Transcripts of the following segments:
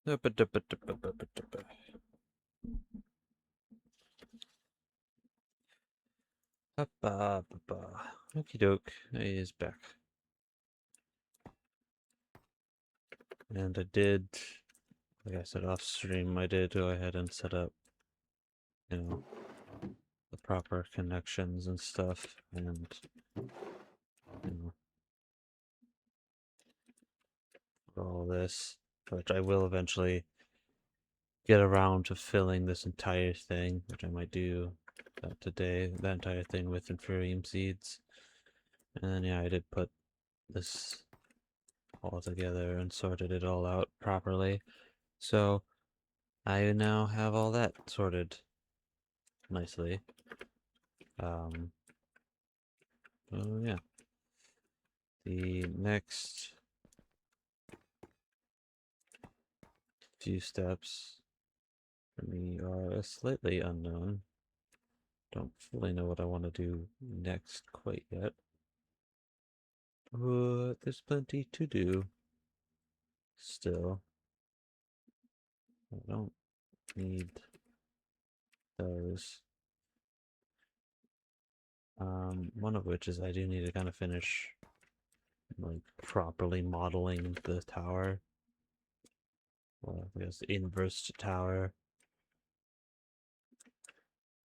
Okie doke, he is back. And I did, like I said off stream, I did go ahead and set up, you know, the proper connections and stuff, and, you know, all this, which I will eventually get around to filling this entire thing, which I might do today, that entire thing with Inferium seeds. And then, yeah, I did put this all together and sorted it all out properly. So I now have all that sorted nicely. Oh yeah. The next few steps for me are slightly unknown. Don't fully know what I want to do next quite yet. But there's plenty to do still. I don't need those. One of which is I do need to kind of finish like properly modeling the tower. Well, I guess the inverse tower.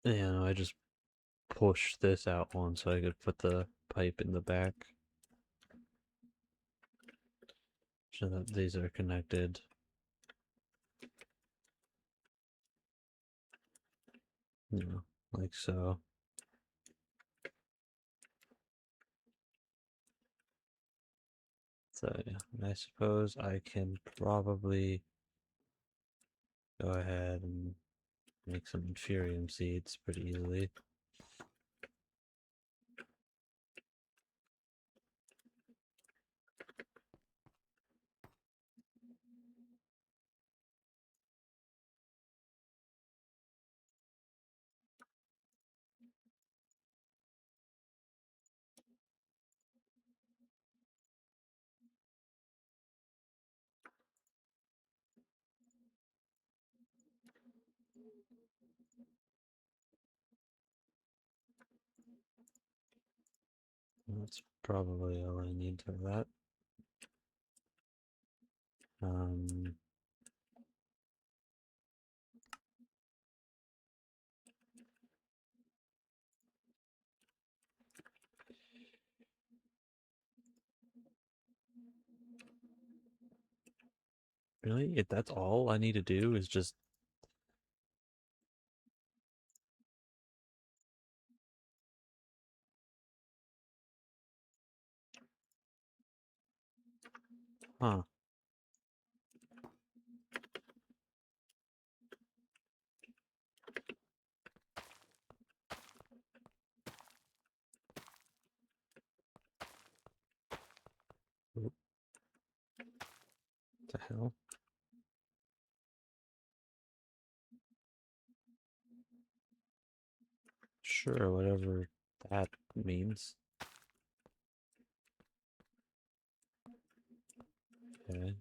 And I just pushed this out one so I could put the pipe in the back. So that these are connected. You know, like so. So yeah, I suppose I can probably go ahead and make some Inferium seeds pretty easily. That's probably all I need for that. Um, really? If that's all I need to do is just... Huh. What the hell? Sure, whatever that means. Okay.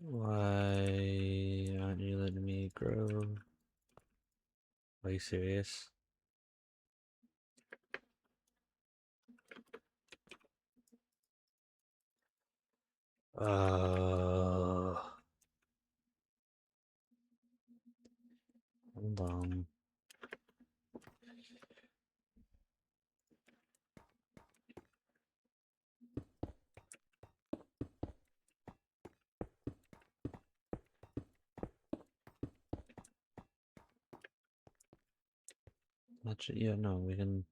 Why aren't you letting me grow? you serious? Hold on. Actually, yeah, no, we can.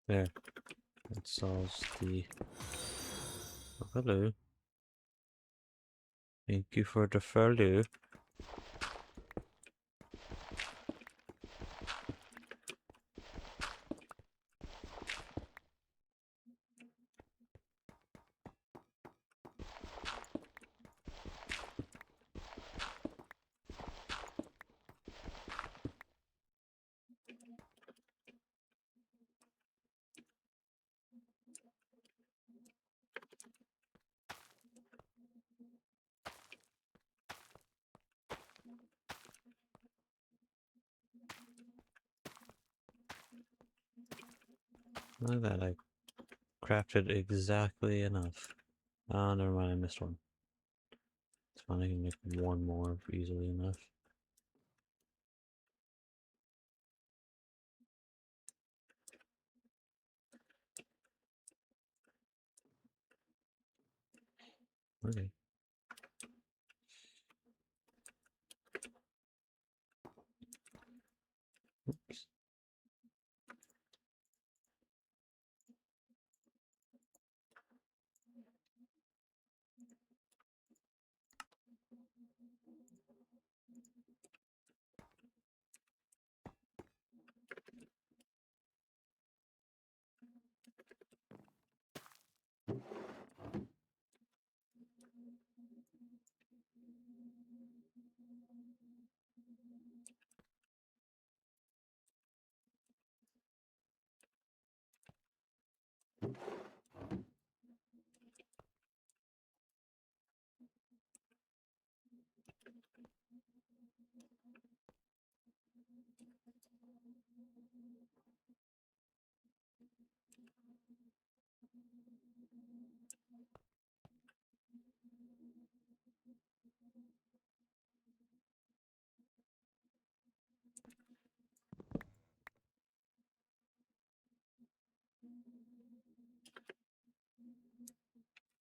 There. That solves the. Oh, hello. Thank you for the follow. Look at that, I crafted exactly enough. Oh, never mind, I missed one. It's fine, I can make one more easily enough. Okay. Oops.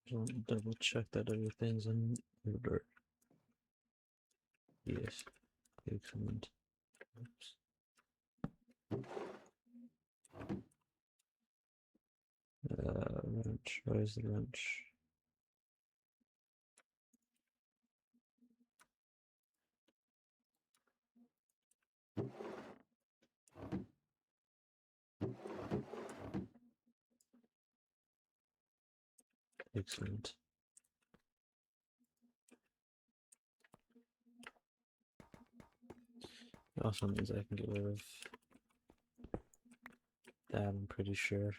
Just double check that everything's in order. Yes. Excellent. Oops. Wrench. Where's the wrench? Excellent. It also means I can get rid of that, I'm pretty sure.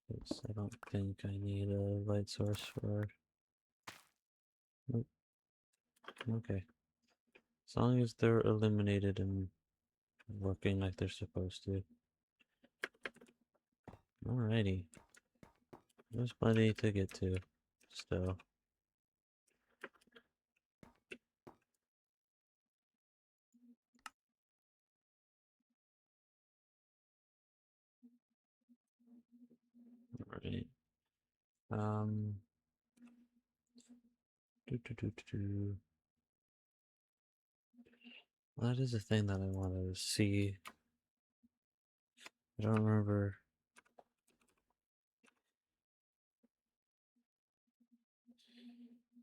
Yes, I don't think I need a light source for. Nope. Okay. As long as they're eliminated and working like they're supposed to. Alrighty. There's plenty to get to still. Alright. That is a thing that I wanted to see. I don't remember.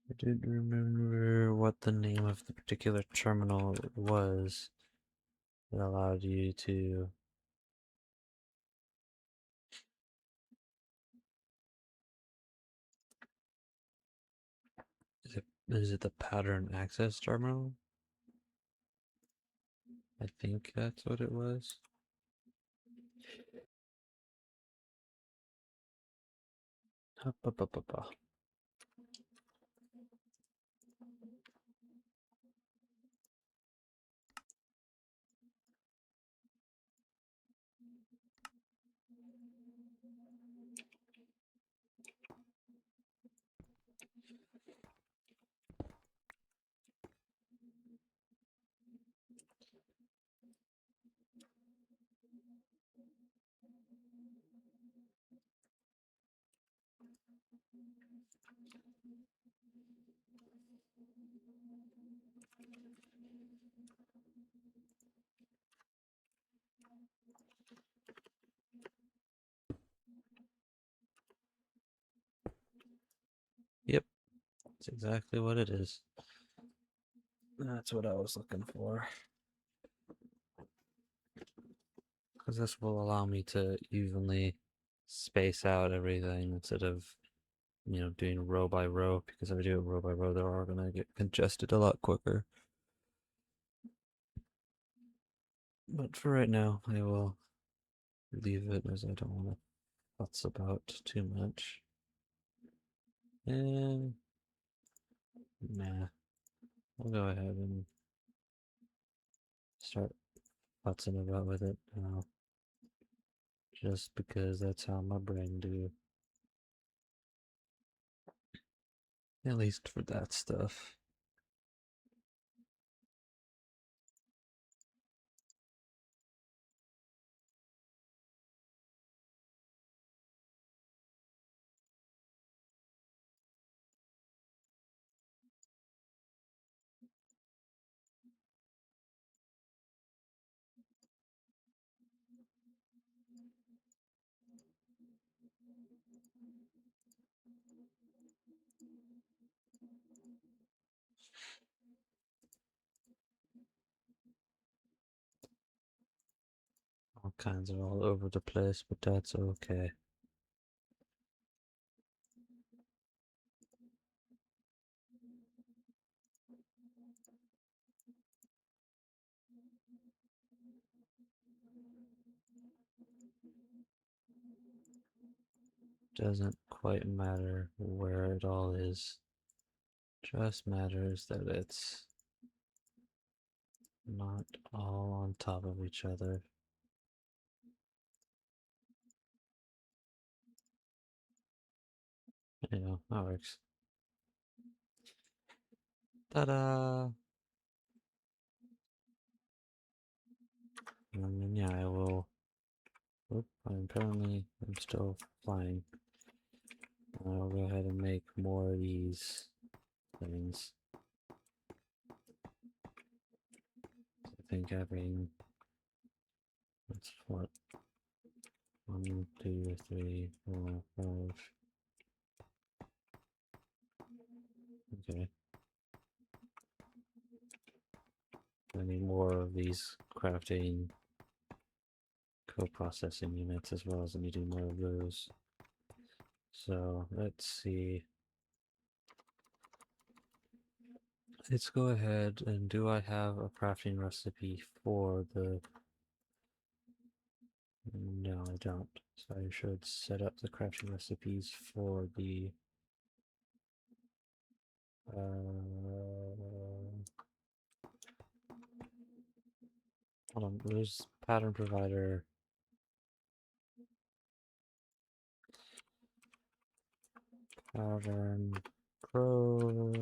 I didn't remember what the name of the particular terminal was. It allowed you to. Is it the pattern access terminal? I think that's what it was. Yep, that's exactly what it is. That's what I was looking for. Because this will allow me to evenly space out everything instead of, doing row by row. Because if I do it row by row, they're all going to get congested a lot quicker. But for right now, I will leave it as I don't want to fuss about too much. And nah, I'll go ahead and start futzing about with it now. Just because that's how my brain do. At least for that stuff. All kinds of all over the place, but that's okay. Doesn't quite matter where it all is. Just matters that it's not all on top of each other. Yeah, that works. Ta-da! And then, yeah, I will. Oop, I'm still flying. I'll go ahead and make more of these things. I think having. That's what? 1, 2, 3, 4, 5. Okay. I need more of these crafting co-processing units as well as needing more of those. So let's see. Let's go ahead and do I have a crafting recipe for the... No, I don't. So I should set up the crafting recipes for the... Hold on, there's pattern provider. Pattern provide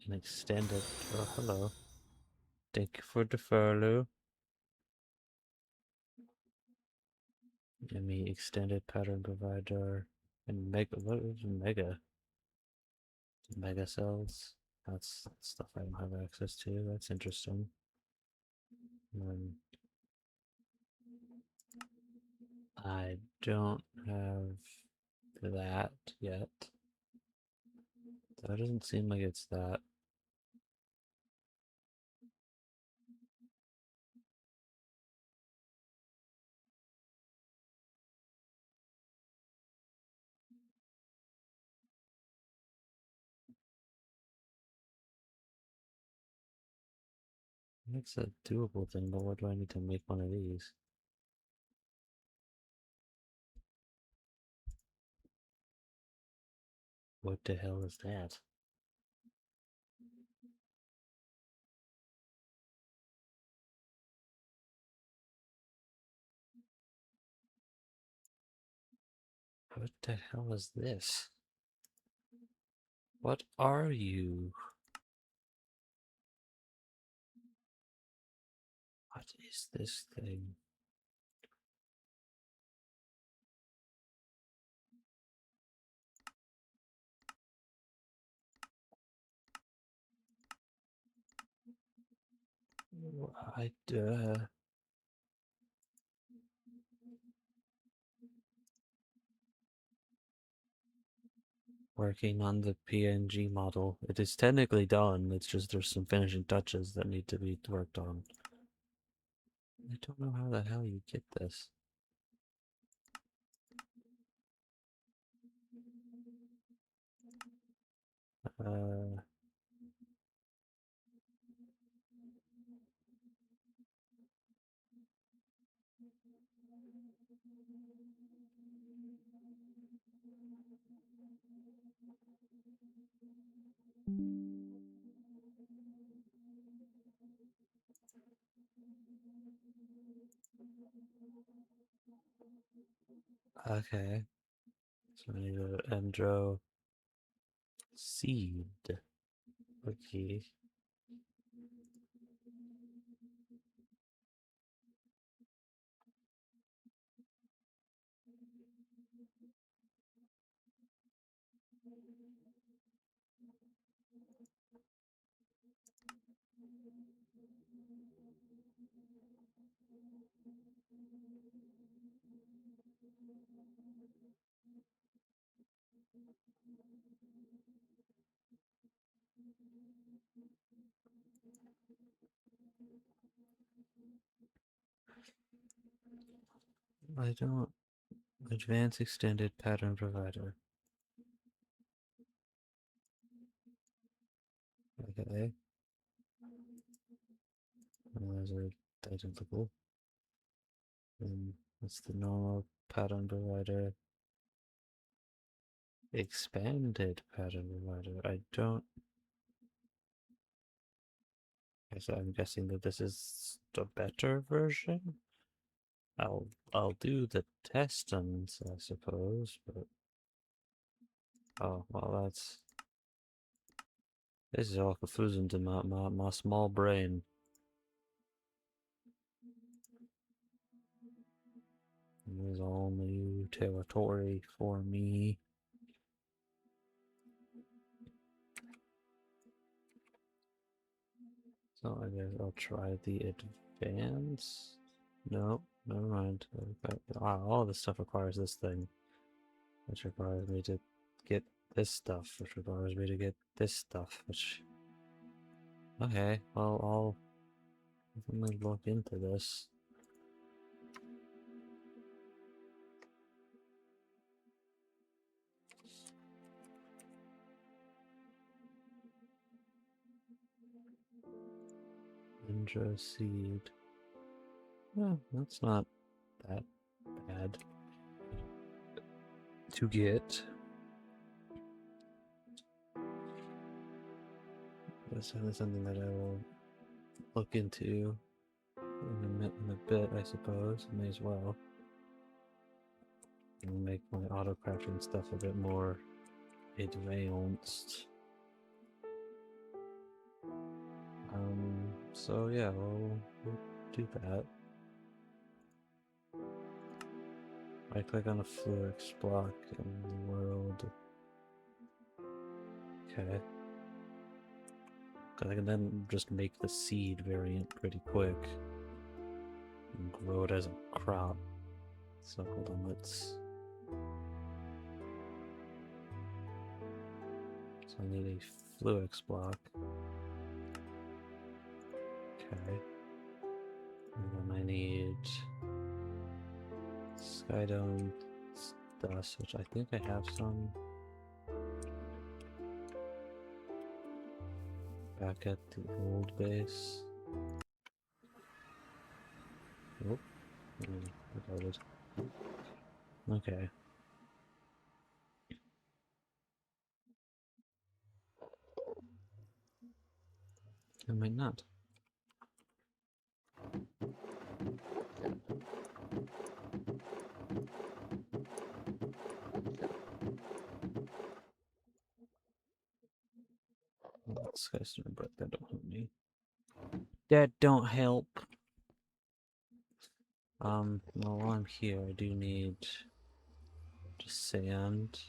an extended... Oh, hello. Thank you for the follow. Give me extended pattern provider and mega. What is mega? Mega cells. That's stuff I don't have access to. That's interesting. I don't have that yet. That doesn't seem like it's that. It's a doable thing, but what do I need to make one of these? What the hell is that? What the hell is this? What are you? What is this thing? I, working on the PNG model. It is technically done, it's just there's some finishing touches that need to be worked on. I don't know how the hell you get this. Uh... Okay. So I need an Endro seed. Okay. I don't... Advanced extended pattern provider. Okay. Those are identical. And that's the normal pattern provider. Expanded pattern provider. I don't... I'm guessing that this is the better version? I'll do the testings, I suppose, but... Oh, well that's... This is all confusing to my small brain. It is all new territory for me. So I guess I'll try the advance. No, never mind. All this stuff requires this thing, which requires me to get this stuff, which requires me to get this stuff, which... Okay, well, I'll definitely look into this. Indra seed. Well, that's not that bad to get. That's something that I will look into in a bit, I suppose. May as well. And make my auto-crafting stuff a bit more advanced. So yeah, we'll do that. I click on a Fluix block in the world. Okay. Cause I can then just make the seed variant pretty quick and grow it as a crop. So hold on, let's... So I need a Fluix block. Okay. And then I need Skydome dust, which I think I have some back at the old base. Oh, reloaded. Okay. I might not. Skystone, but that don't help me. That don't help. Well, while I'm here, I do need just sand,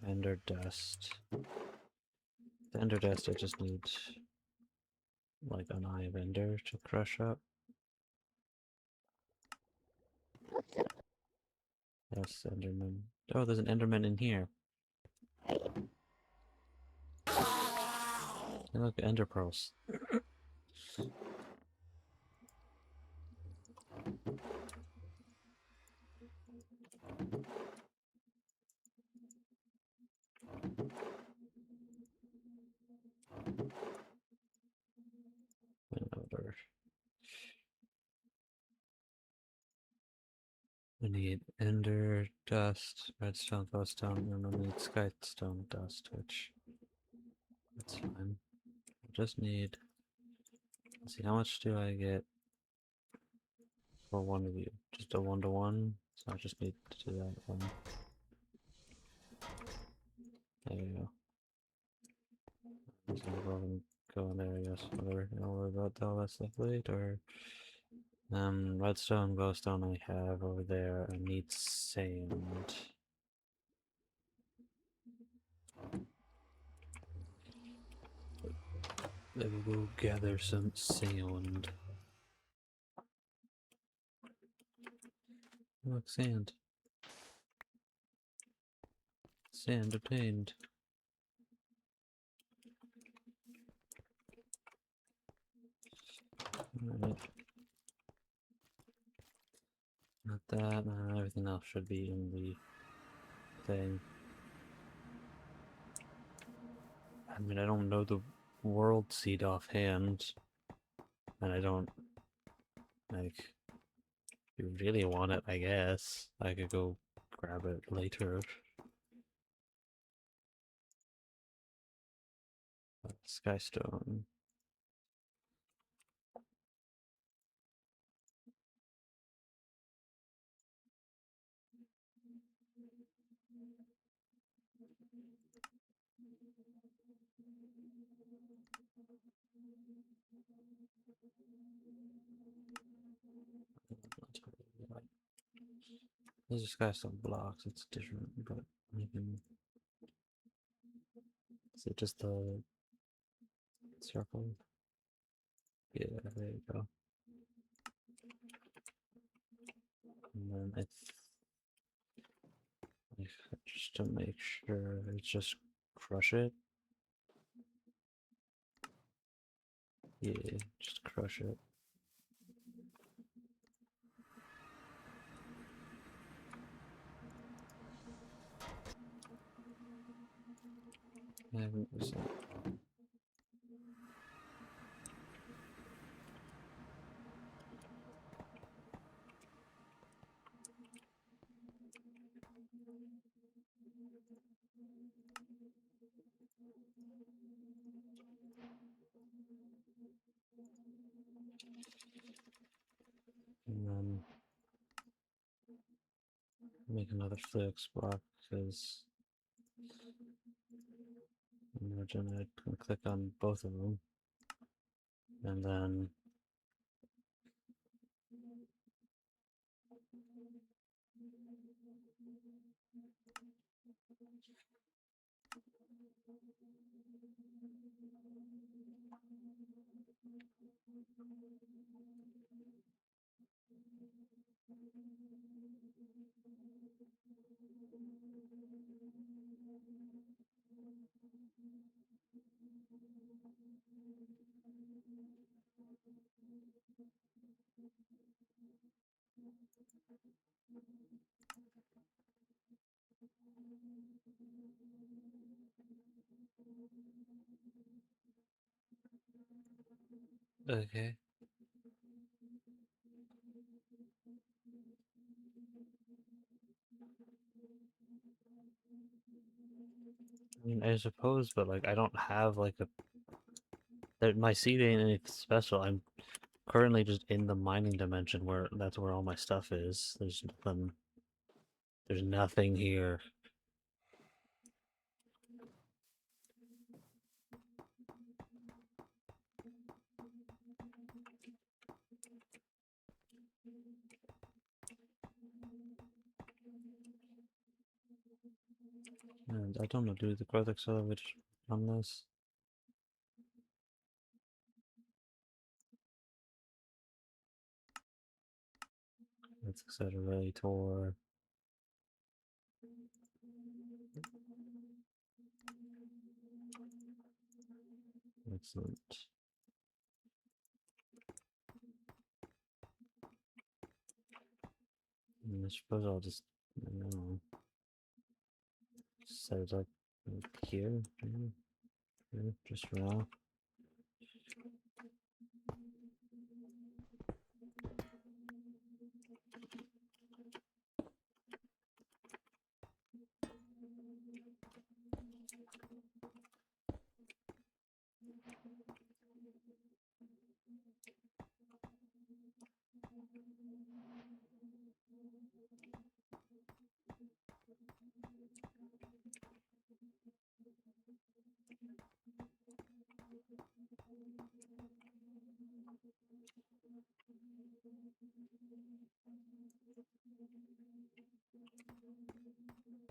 ender dust. The ender dust, I just need like an eye of ender to crush up. Yes, enderman. Oh, there's an enderman in here. Hey, look, ender pearls. Another. I need ender dust, redstone, glowstone, and I need skystone dust, which that's fine. I just need. Let's see, how much do I get for one of you? Just a 1-to-1. So I just need to do that one. There you go. I'm just gonna go in there, I guess. Whatever. You don't worry about all that stuff later. Redstone, glowstone I have over there. I need sand. Let me go gather some sand. Look, sand. Sand obtained. Alright. Not that, everything else should be in the thing. I mean, I don't know the world seed offhand. And I don't, like, if you really want it, I guess. I could go grab it later. Skystone. Those are skystone blocks, it's different, but you can. Is it just the circle? Yeah, there you go. And then just to make sure, it's just crush it. Yeah, just crush it. And then make another flex block because imagine I can click on both of them and then okay. I mean, I suppose, but like, I don't have like my seed ain't anything special. I'm currently just in the mining dimension where that's where all my stuff is. There's nothing here. And I don't know, do the growth accelerator on this? Let's accelerator. Excellent. I suppose I'll just, I don't know, set it up here, here, just for now.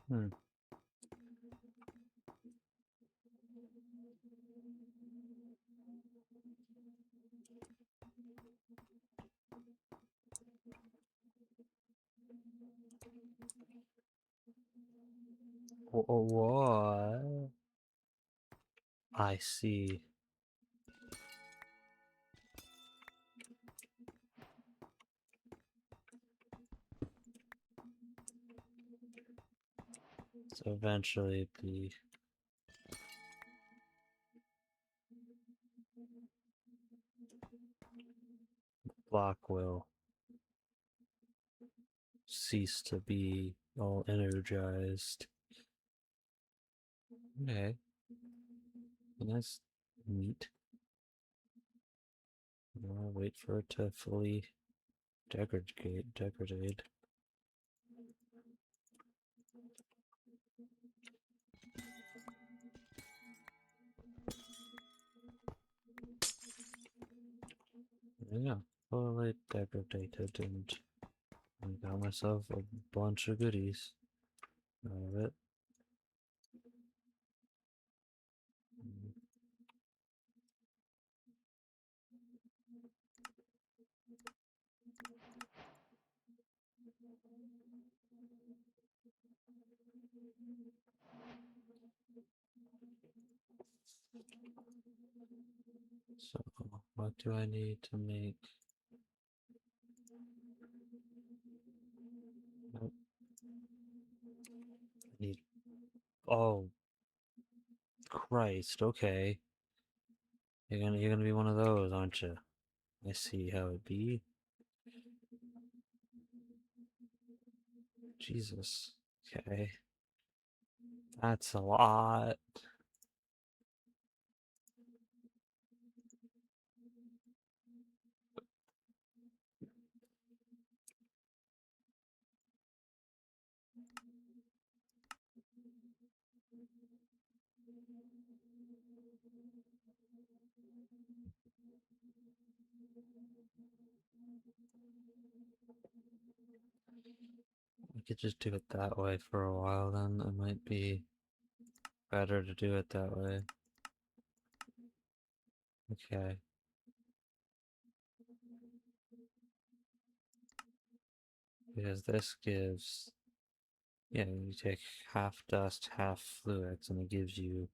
Hmm. What? I see. So eventually the block will cease to be all energized. Okay. That's neat. I'll wait for it to fully degrade. Yeah, fully degraded, and I got myself a bunch of goodies out of it. So, what do I need to make? Nope. I need. Oh, Christ. Okay, you're gonna be one of those, aren't you? I see how it be. Jesus. Okay, that's a lot. I could just do it that way for a while. Then it might be better to do it that way. Okay. Because this gives, yeah, you take half dust, half fluids, and it gives you,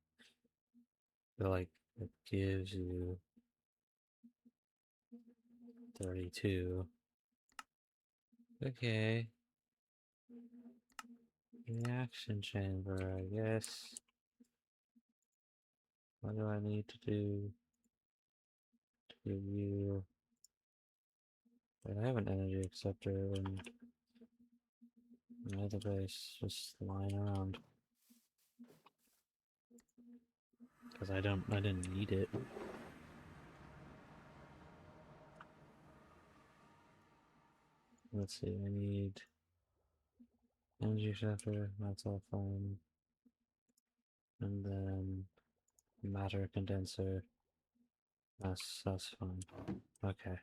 like, it gives you 32. Okay. Reaction chamber, I guess. What do I need to do to give you? Wait, I have an energy acceptor in my other base just lying around. because I didn't need it. Let's see, I need energy shifter, that's all fine. And then matter condenser. That's fine. Okay.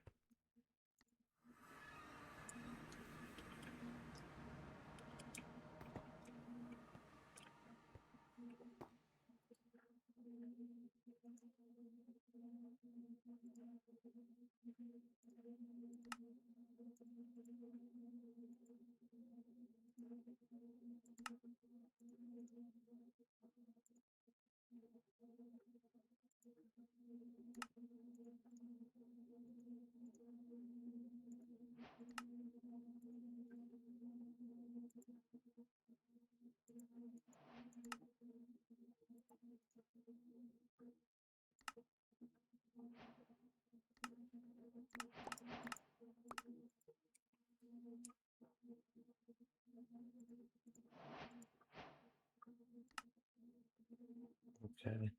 Okay.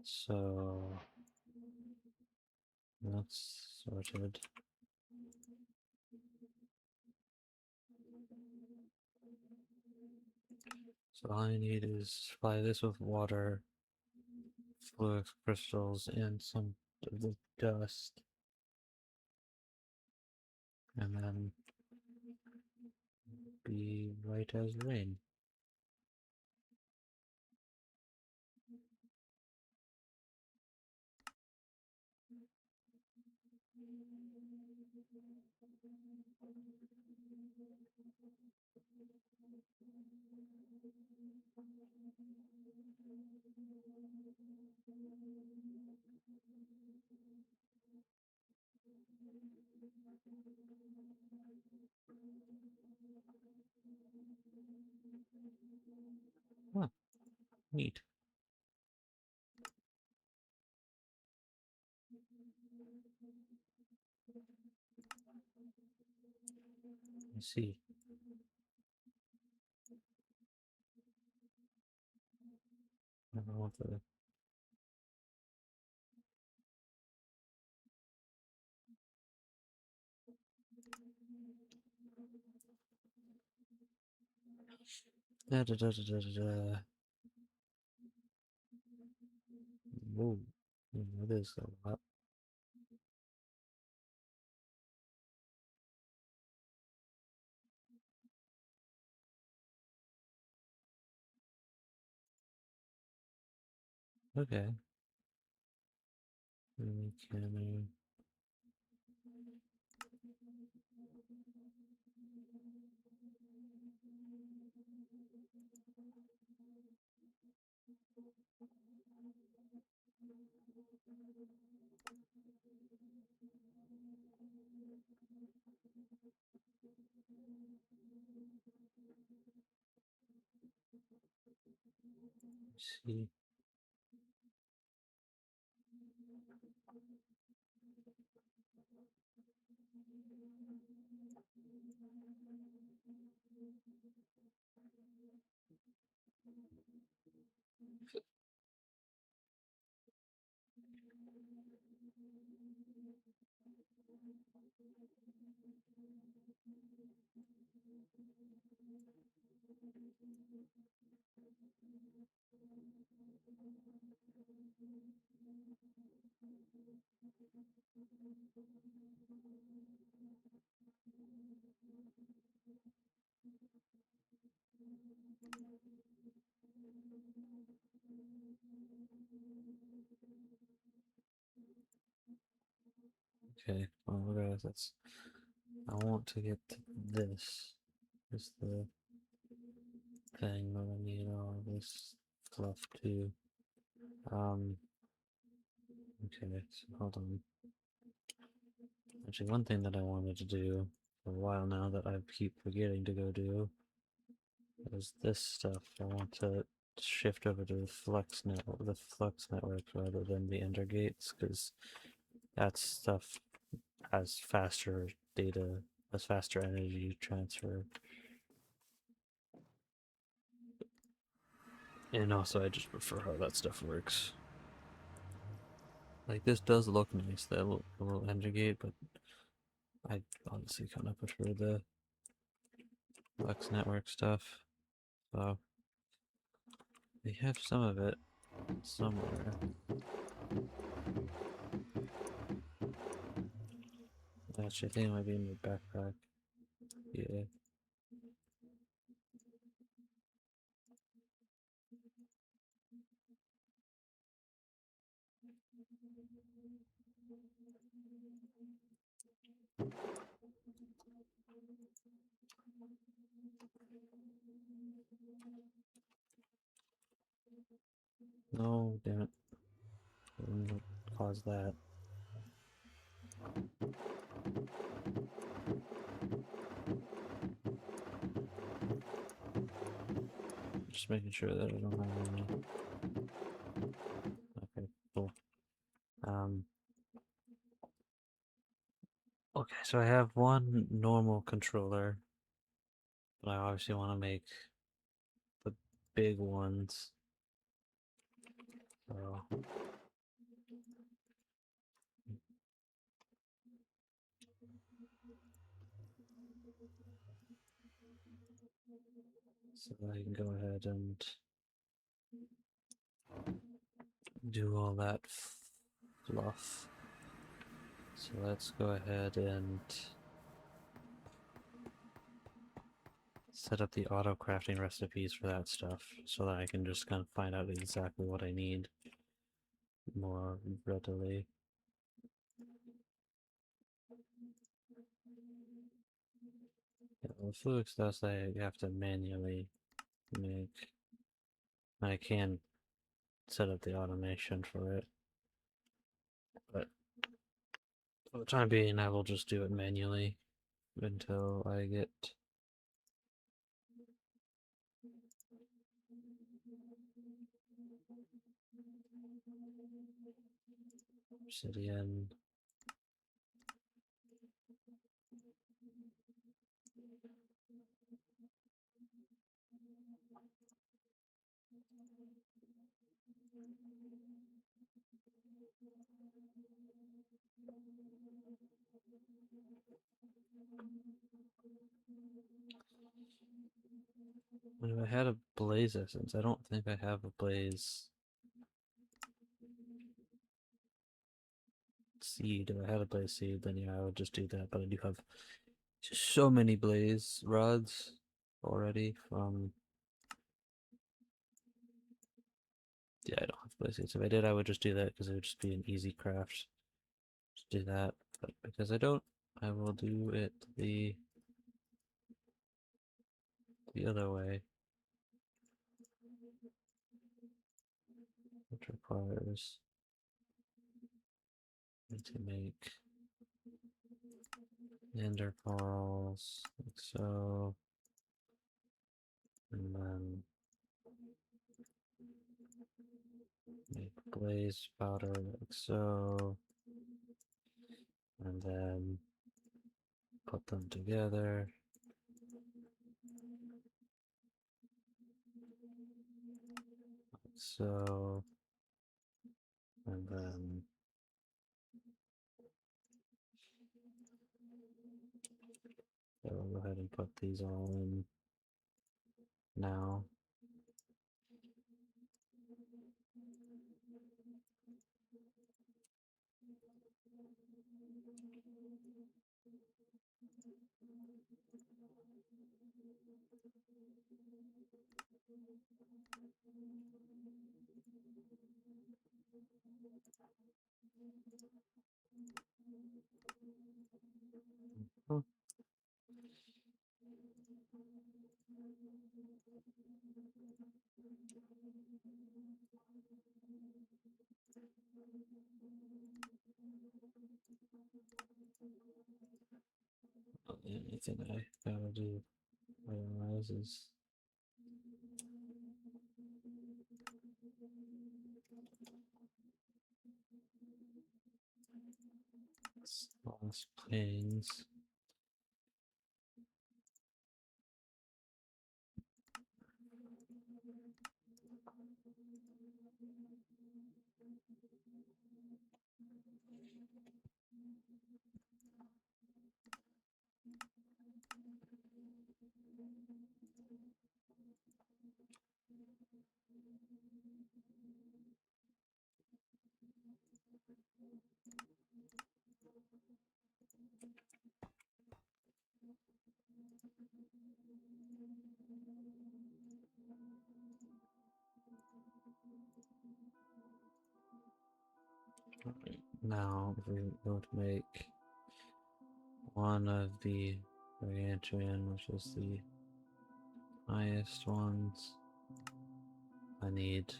So that's sorted. So all I need is supply this with water, fluid crystals, and some of the dust. And then be white as rain. Huh, neat. I see. I don't know what the da da da da da da da. Whoa. That is a lot. Okay. Can see. Okay. Well, guys, that's. I want to get to this. Is the thing that I need all this fluff too. Okay, so hold on. Actually, one thing that I wanted to do for a while now that I keep forgetting to go do is this stuff. I want to shift over to the Flux network rather than the Ender Gates, because that stuff has faster data, has faster energy transfer. And also, I just prefer how that stuff works. Like, this does look nice, that little ender gate, but I honestly kind of prefer the Flex Network stuff. So, we have some of it somewhere. Actually, I think it might be in my backpack. Yeah. No, damn it. What caused that? Just making sure that I don't have any. Okay, cool. Okay, so I have one normal controller, but I obviously want to make the big ones. So I can go ahead and do all that fluff. So let's go ahead and set up the auto crafting recipes for that stuff so that I can just kind of find out exactly what I need more readily. Yeah, well, Fluix does say you have to manually make. I can set up the automation for it, but for the time being, I will just do it manually until I get obsidian. If I had a blaze essence, I don't think I have a blaze seed. If I had a blaze seed, then yeah, I would just do that. But I do have so many blaze rods already from. Yeah, I don't have blaze seeds. If I did, I would just do that because it would just be an easy craft. Just do that. But because I don't, I will do it the other way, which requires me to make ender pearls like so, and then make blaze powder like so, and then put them together. Like so, and then I'll go ahead and put these all in now. Oh, the only thing I gotta do otherwise is lost pings. Now we will make one of the gargantuan, which is the highest ones. I need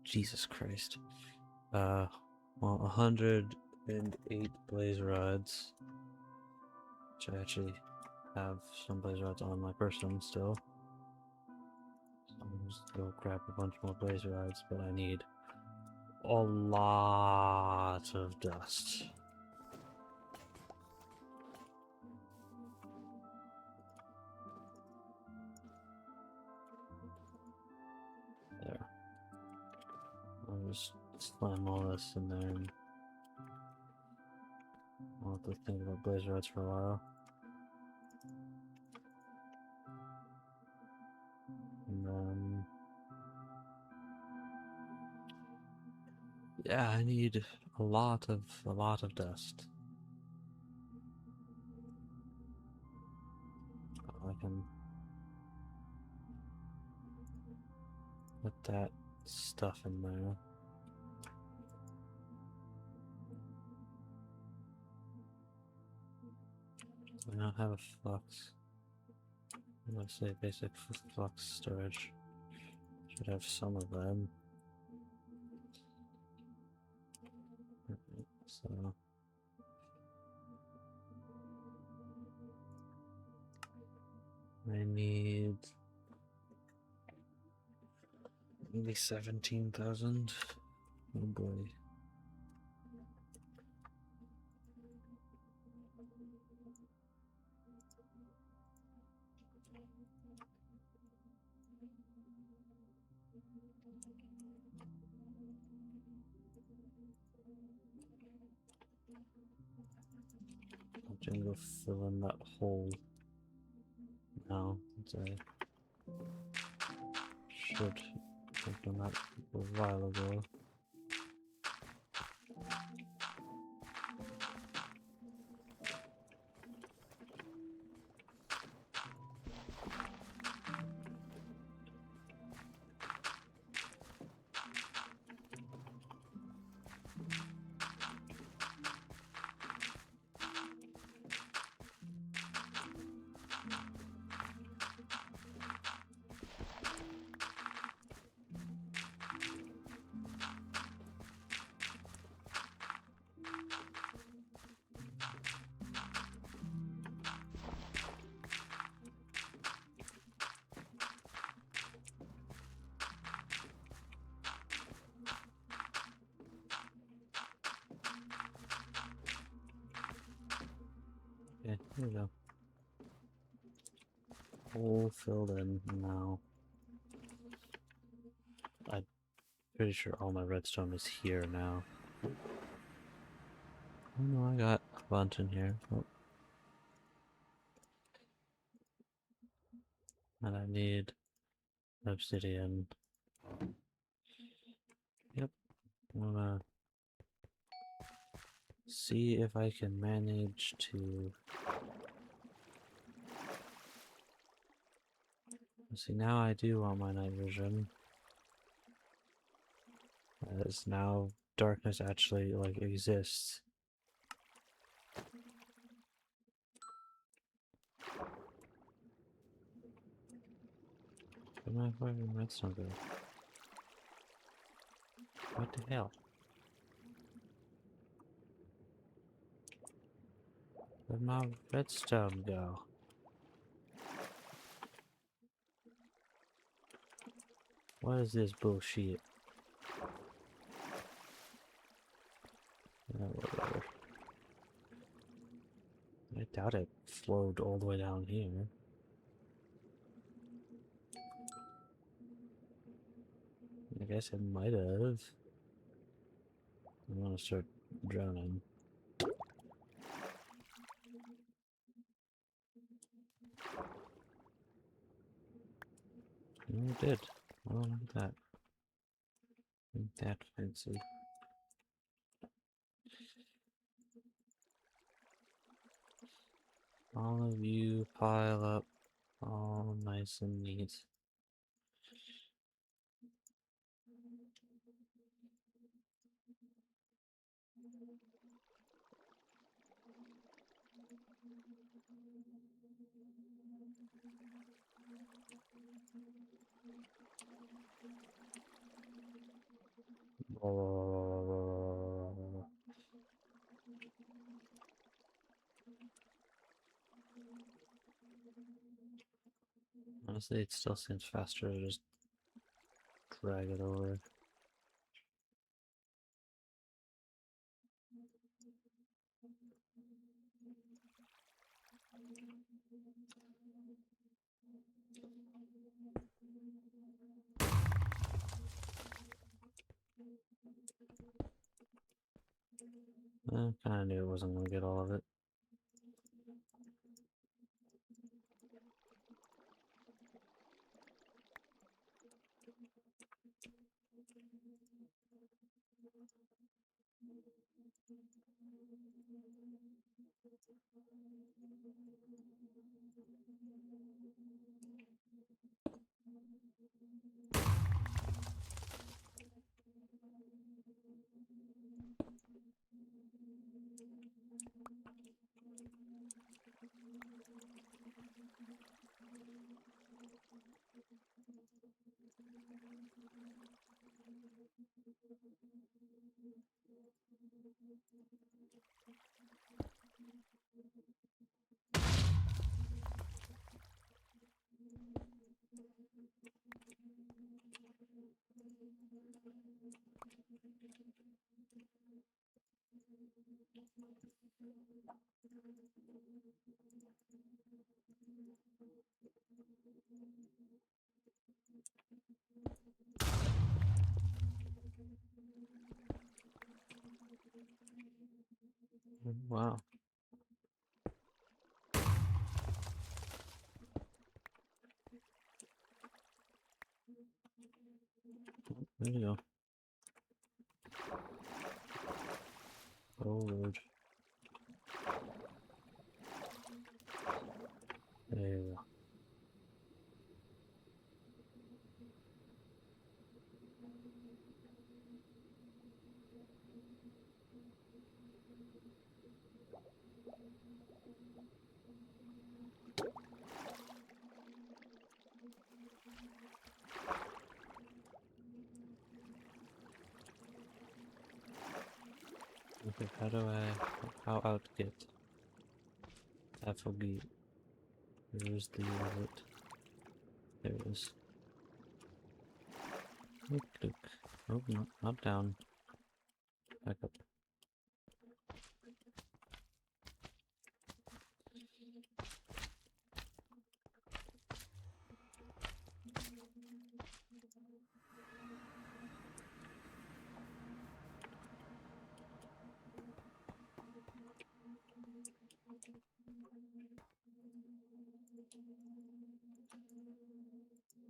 Jesus Christ. Well, 108 blaze rods. Which I actually have some blaze rods on my person still. So I'm just gonna go grab a bunch more blaze rods, but I need a lot of dust. There. I'll just slam all this in there and I'll have to think about blaze rods for a while. And then yeah, I need a lot of dust. I can put that stuff in there. I don't have a flux. Let's say basic flux storage. Should have some of them. So I need maybe 17,000. Oh boy. I'm gonna go fill in that hole now. I should have done that a while ago. Okay, there we go. Hole filled in now. I'm pretty sure all my redstone is here now. Oh no, I got a bunch in here. Oh. And I need obsidian. Yep. I'm gonna see if I can manage to... See, now I do want my night vision. As now darkness actually, like, exists. Where'd my fucking redstone go? What the hell? Where'd my redstone go? What is this bullshit? Whatever. I doubt it flowed all the way down here. I guess I might have. I want to start drowning. No, it did. Oh, look at that. Ain't that fancy. All of you pile up all nice and neat. Honestly, it still seems faster to just drag it over. I kinda knew it wasn't gonna get all of it. Wow. There you go. Oh lord. There you go. Okay, how out get? Affogi. Where's the outlet? There it is. Look, look. Oh, no, not down. Back up.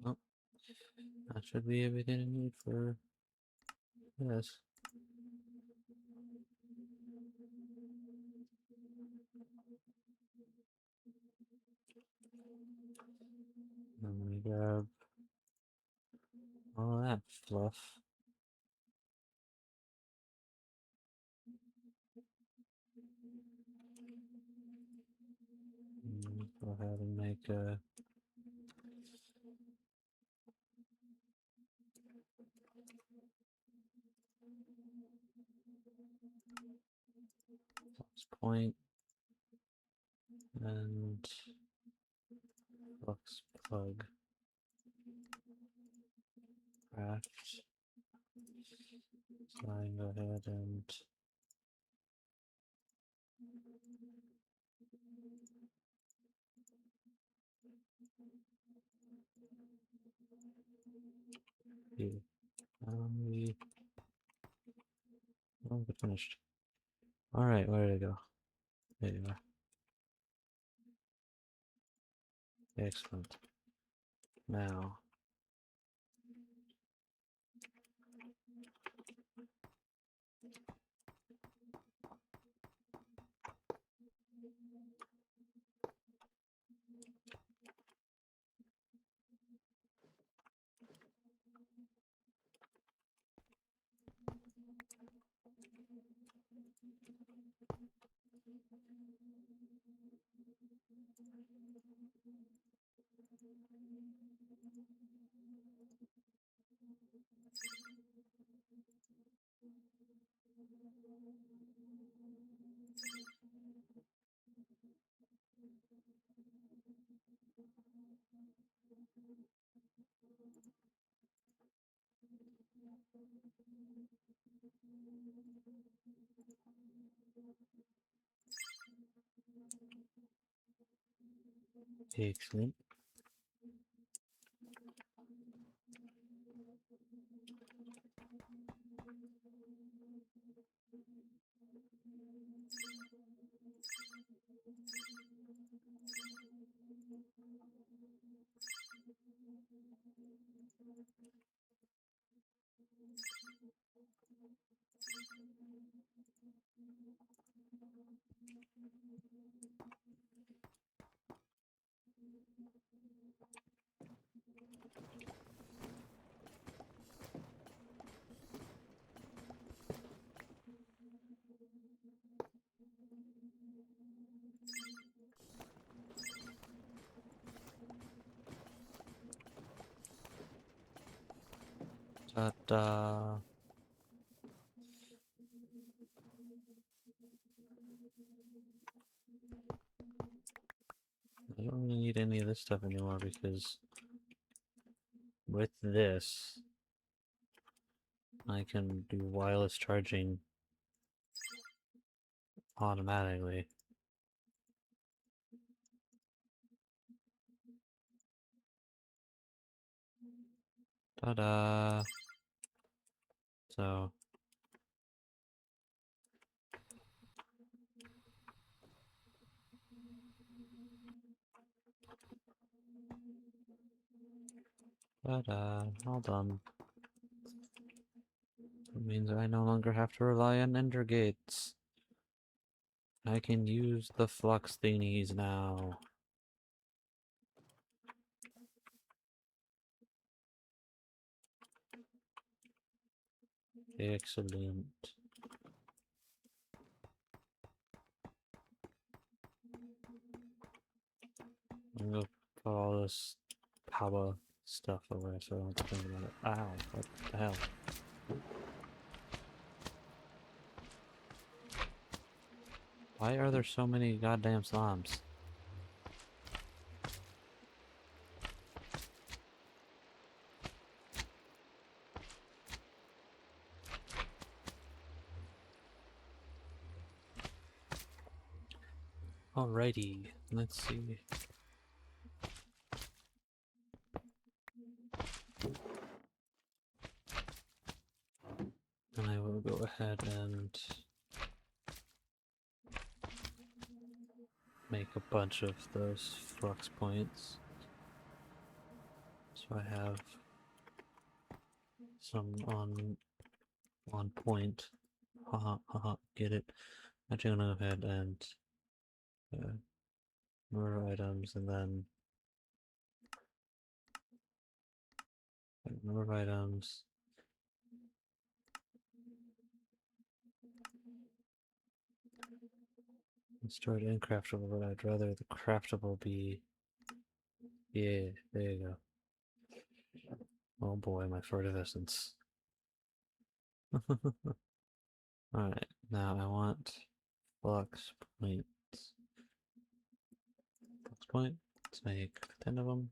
Oh, that should be everything I need for this. Let me grab all that fluff. Go ahead and make a flux point and flux plug craft. So I can go ahead and We oh, we're finished. Alright, where did it go? There you are. Excellent. Now. Excellent. Ta-da! I don't really need any of this stuff anymore because with this, I can do wireless charging automatically. Ta-da! So, ta-da! All done. It means I no longer have to rely on ender gates. I can use the flux thingies now. Excellent. I'm gonna put all this power stuff away so I don't have to think about it. Ow, what the hell? Why are there so many goddamn slums? Alrighty, let's see. And I will go ahead and make a bunch of those flux points. So I have some on point. Haha, haha, get it. Actually, I'm gonna go ahead and more items and then more items. Stored and craftable, but I'd rather the craftable be. Yeah, there you go. Oh boy, my effervescence. Alright, now I want flux points. Flux point. Let's make 10 of them.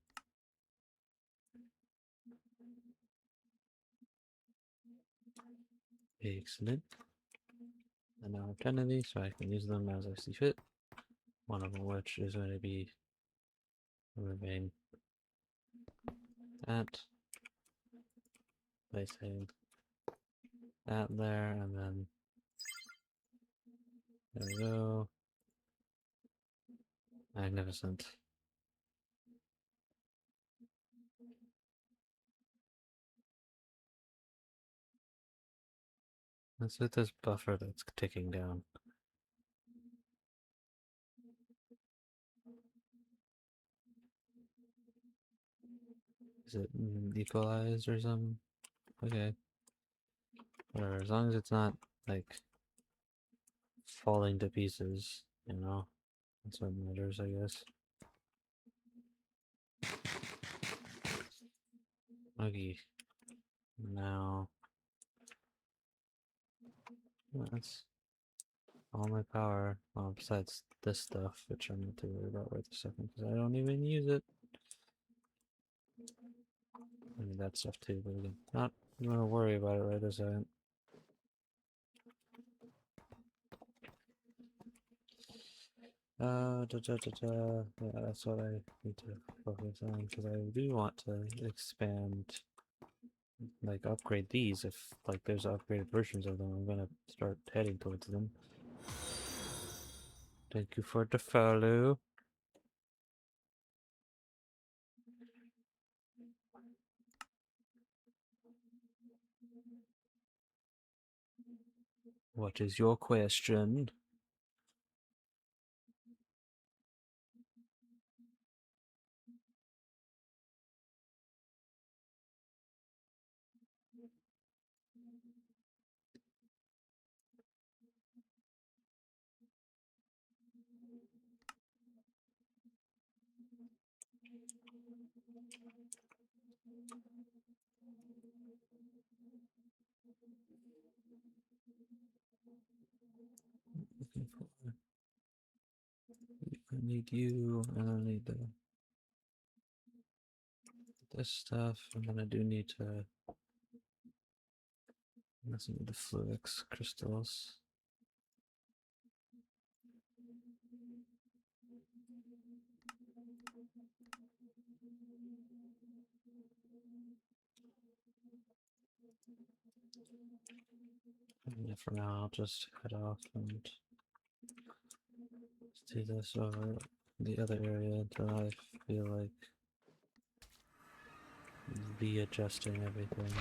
Excellent. And now I have 10 of these, so I can use them as I see fit. One of them which is going to be removing that. Placing that there, and then there we go. Magnificent. Let's hit this buffer that's ticking down. Is it equalized or something? Okay. Whatever, as long as it's not, like, falling to pieces, you know? That's what matters, I guess. Okay. Now... that's all my power. Well, besides this stuff, which I'm not too worried about right this second, because I don't even use it. I mean, that stuff too, but again, not gonna worry about it right this second. Yeah, that's what I need to focus on, because I do want to expand, like, upgrade these. If, like, there's upgraded versions of them, I'm gonna start heading towards them. Thank you for the follow. What is your question? Looking for... I need you, and I need this stuff, and then I do need to... let's need the Fluix crystals. And for now, I'll just head off and do this over the other area until I feel like readjusting everything.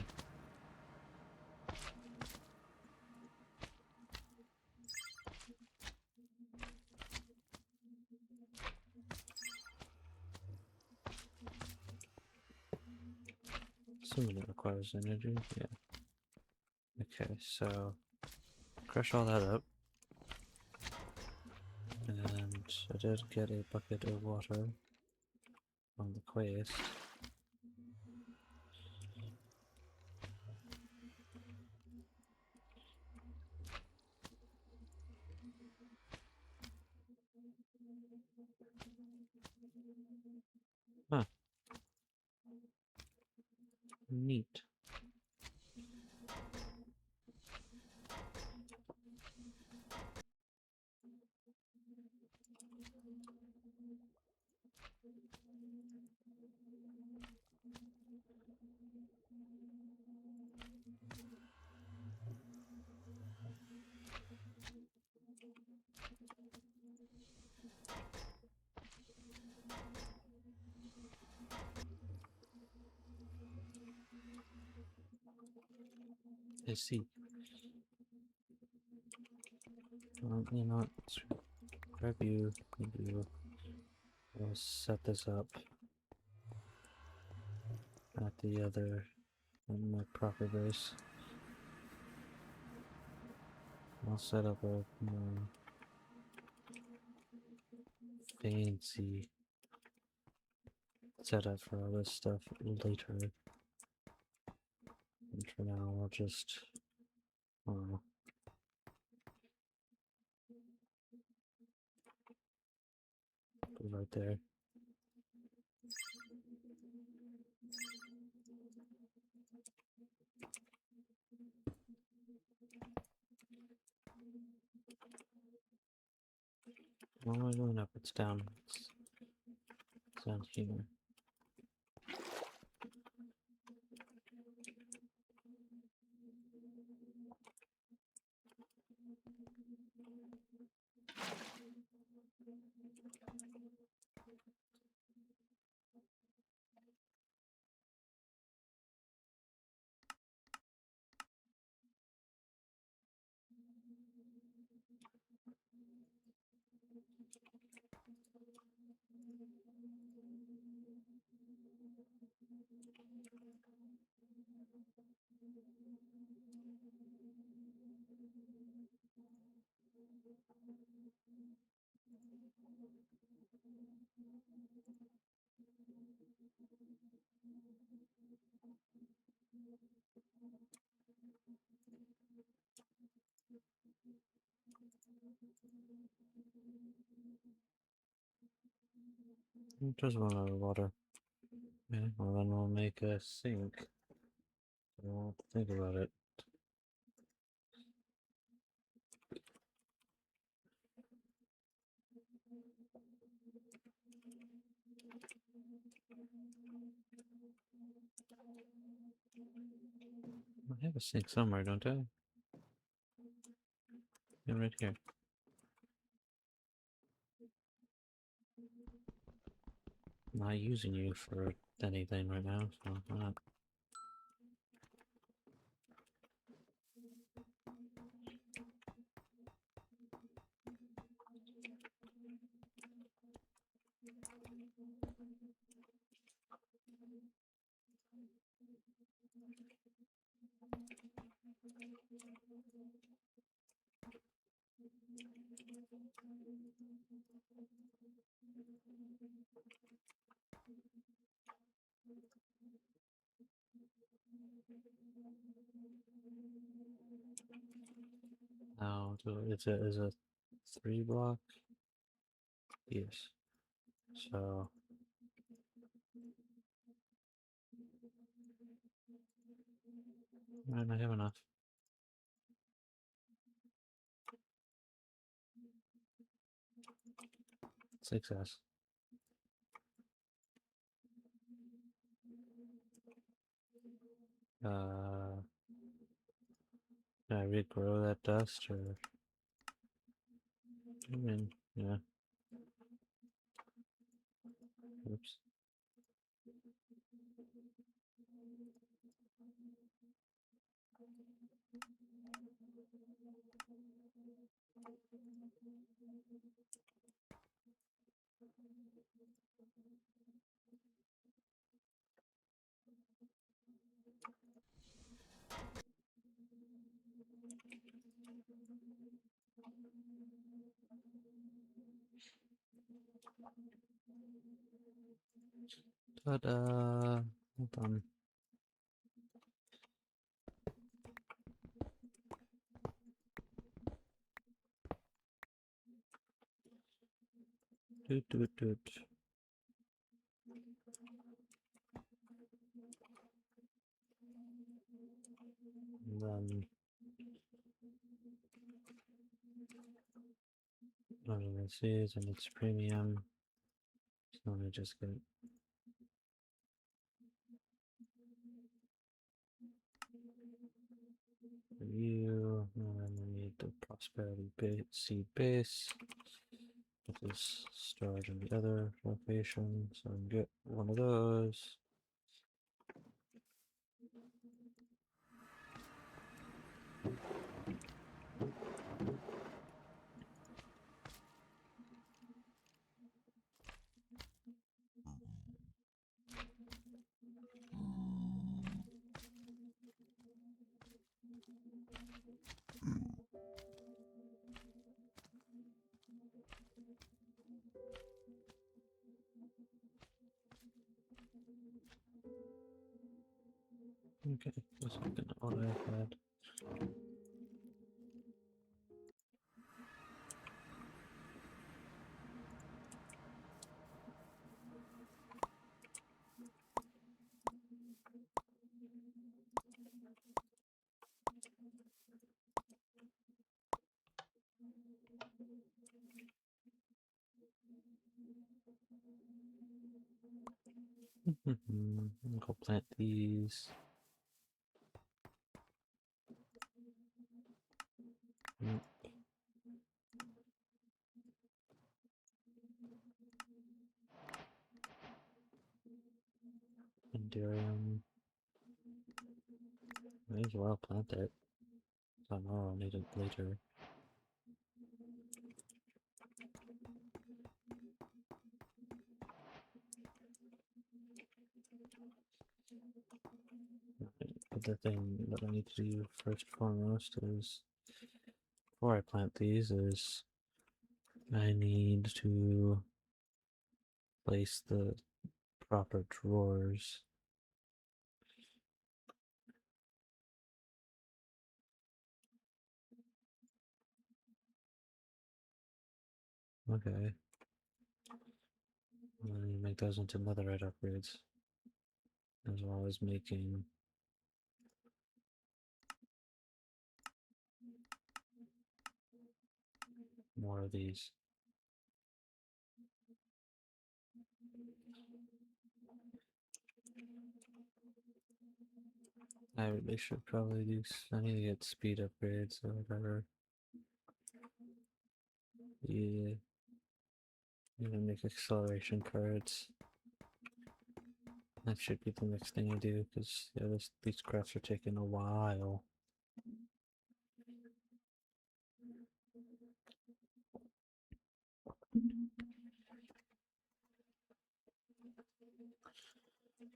Assuming it requires energy, yeah. Okay, so crush all that up. And I did get a bucket of water on the quest. Huh. Neat. I see. Well, you know what? Let's grab you. We'll set this up at the other, on my proper base. I'll set up a more fancy setup for all this stuff later. And for now, I'll just, I don't know. Go right there. Why am I going up? It's down. It's down here. Just run out of water. Okay, well then we'll make a sink. I don't have to think about it. I have a sink somewhere, don't I? Yeah, right here. I'm not using you for anything right now, so why not? Now, is a 3 block? Yes. So, might not have enough. Success. Can I regrow that dust or? I mean, yeah. Oops. Ta-da! Hold on. Doot doot doot. And then let's see, and it's premium. So let me just get you, and then we need the prosperity seed base. Put this storage in the other location, so I can get one of those. Okay, just looking at what I had. Go plant these. Endurium. May as well plant it. So I know I'll need it later. But the thing that I need to do first and foremost is, before I plant these, is I need to place the proper drawers. Okay. Let me make those into netherite upgrades, as well as making more of these. I really should probably do. I need to get speed upgrades or whatever. Yeah. I'm gonna make acceleration cards. That should be the next thing I do, because yeah, these crafts are taking a while.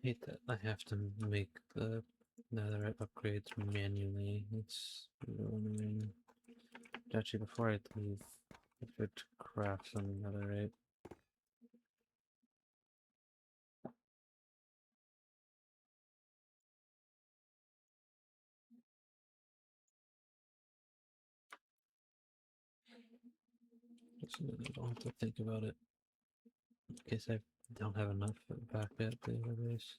Hate that I have to make the netherite upgrades manually. It's really annoying. Actually, before I leave, I could craft some netherite. Just so that I don't have to think about it. In case I don't have enough back at the other base.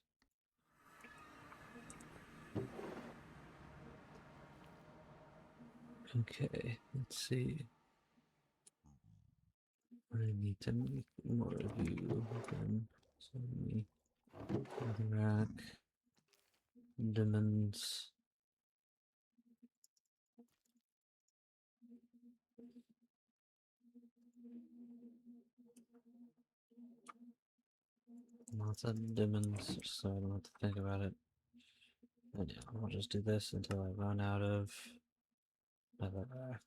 Okay, let's see. I need to make more of you again. So me, rack, demons. Lots of demons, so I don't have to think about it. And yeah, I'll just do this until I run out of netherrack.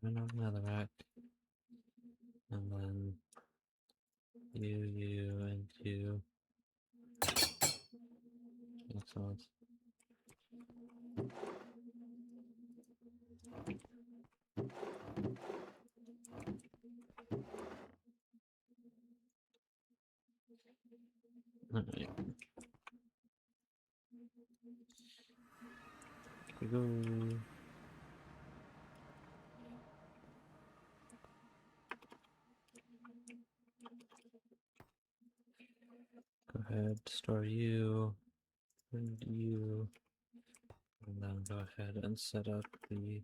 Run out of netherrack. And then you, and you. Excellent. Alright. Here we go. Go ahead, store you, and you, and then go ahead and set up the.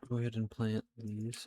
Go ahead and plant these.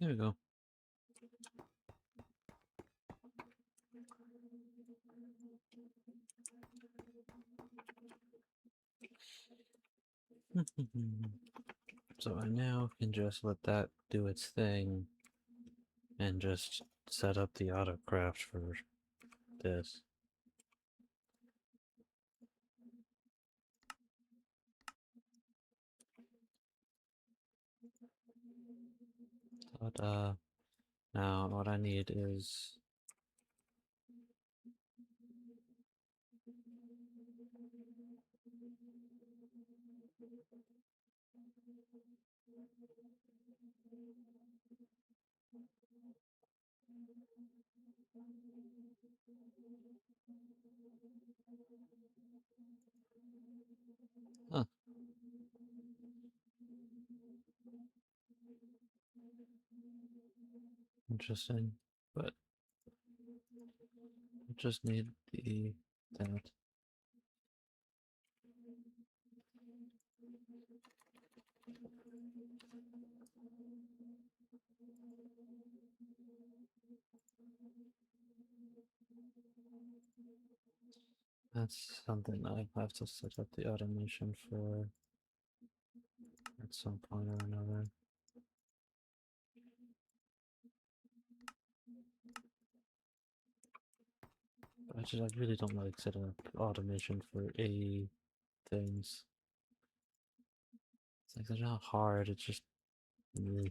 There we go. So I now can just let that do its thing and just set up the autocraft for this. But now what I need is huh. Interesting, but just need the that. That's something I have to set up the automation for at some point or another. I really don't like setting up automation for A things. It's like they're not hard, it's just I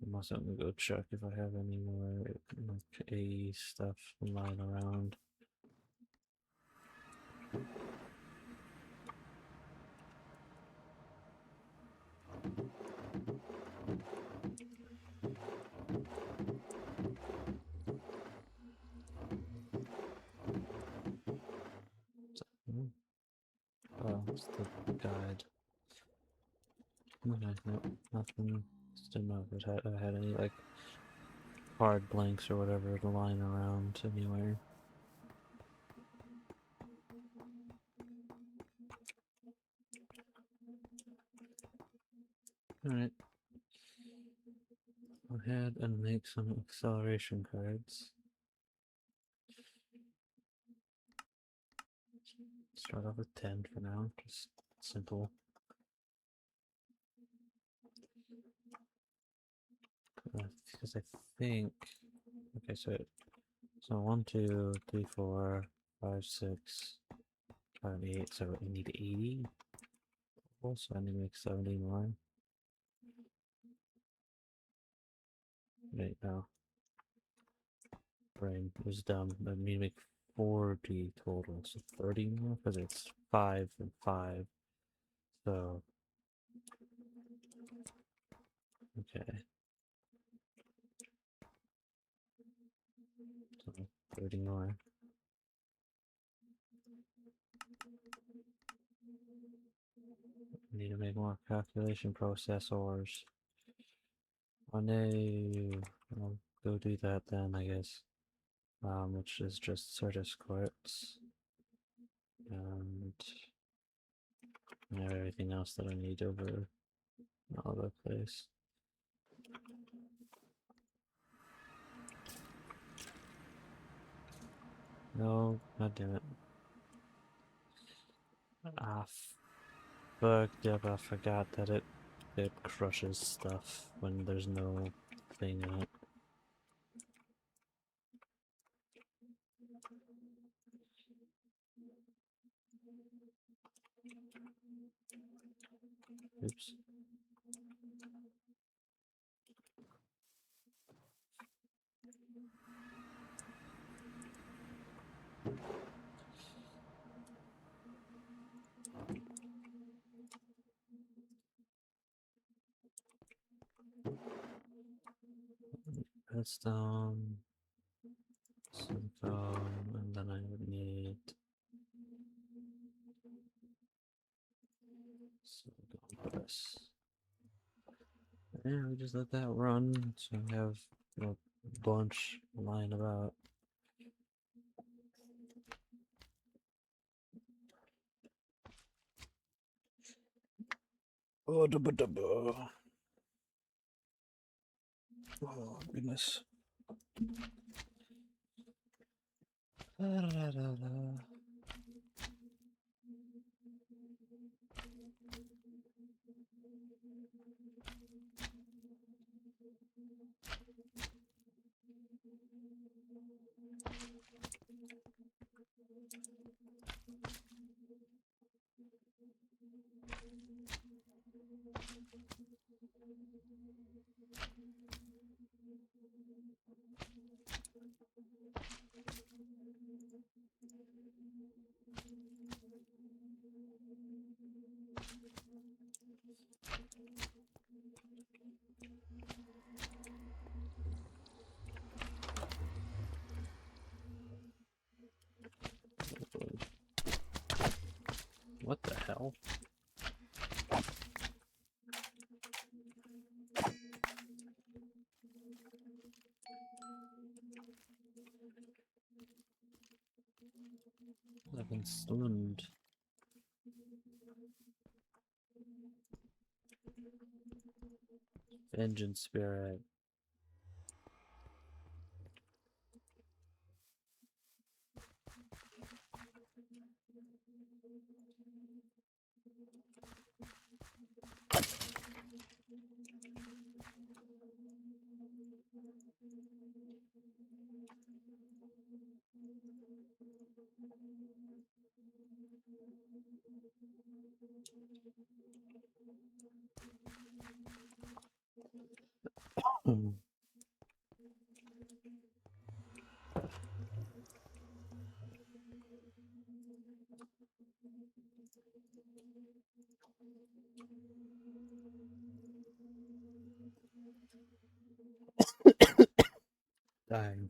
must have to go check if I have any more like A stuff lying around. Oh, it's the guide. Okay, nope, nothing. Just didn't know if I had any like hard blanks or whatever lying around anywhere. Alright. Go ahead and make some acceleration cards. Start off with 10 for now, just simple. Because I think, okay, so 1, 2, 3, 4, 5, 6, 7, 8, so I need 80. Also, I need to make 70 more. Wait, no. Brain was dumb. I need to make 40 total, so 30 more, because it's 5 and 5. So, okay. So 30 more. Need to make more calculation processors. Oh no. I'll go do that then, I guess. Which is just Certus quartz. And everything else that I need over all the place. No, god damn it. Ah, fuck, yep, I forgot that it crushes stuff when there's no thing in it. Oops. Redstone, silicone, and then I would need silicone press. And we just let that run, so we have a bunch lying about. Oh, oh goodness. What the hell? Lebenslund. Vengeance spirit. Dying.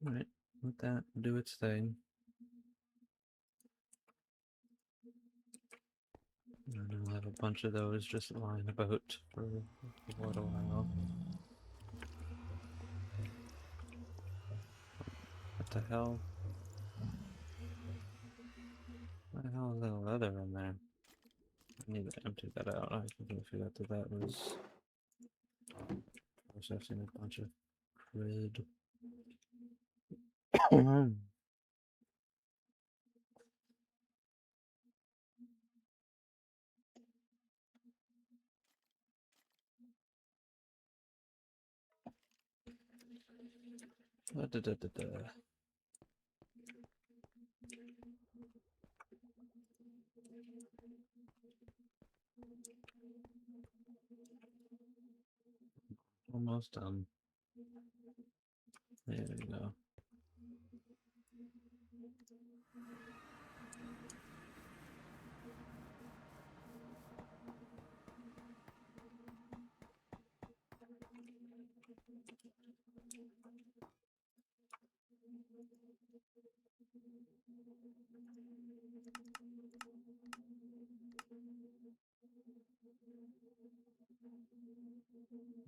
Alright, let that do its thing. And I'll have a bunch of those just lying about for quite a while. What the hell? What the hell is that leather in there? I need to empty that out. I completely forgot that was processing a bunch of crud. Da-da-da-da-da. Almost done. There we go.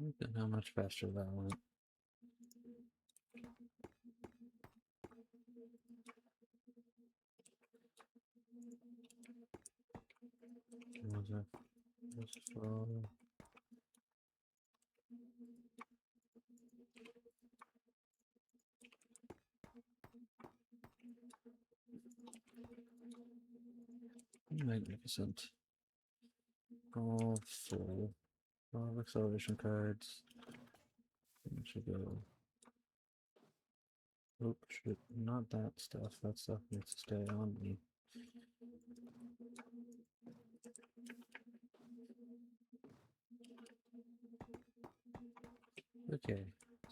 Look at how much faster that went. What was it? Just for... Magnificent. All full. All acceleration cards. It should go. Oh, shit. Not that stuff. That stuff needs to stay on me. Okay,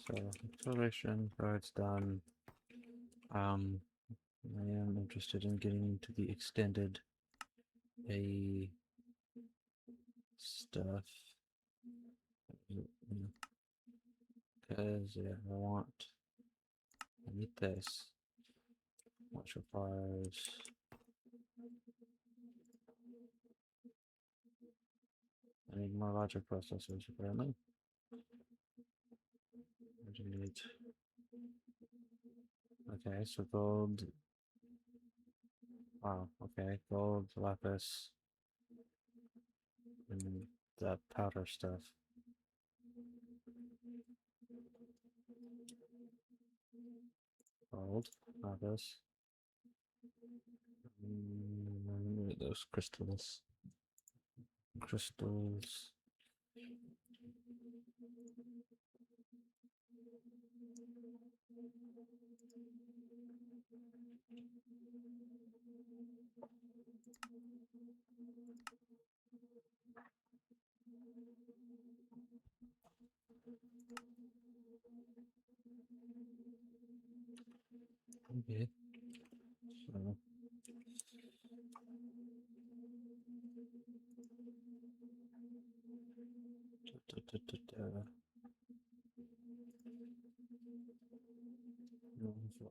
so acceleration cards done. I am interested in getting into the extended A stuff. Because yeah, I need this. Which requires I need more logic processors apparently. What do you need? Okay, so gold. Wow, okay, gold, lapis, and that powder stuff. Gold, lapis. Those crystals. Crystals. Okay. So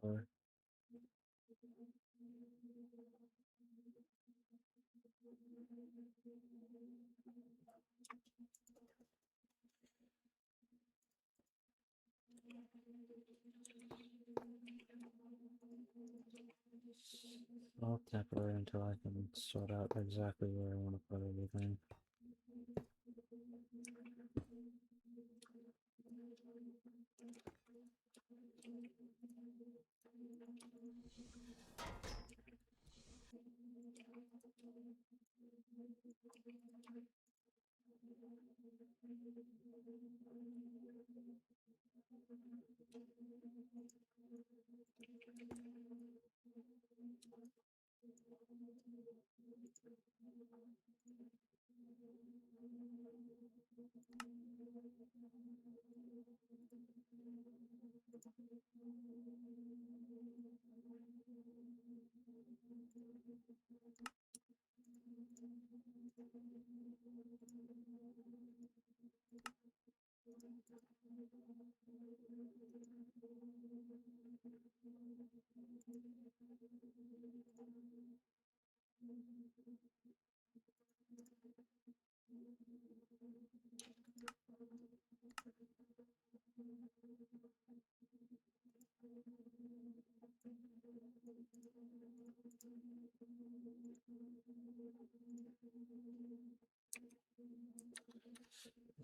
for I'll temper it until I can sort out exactly where I want to put everything.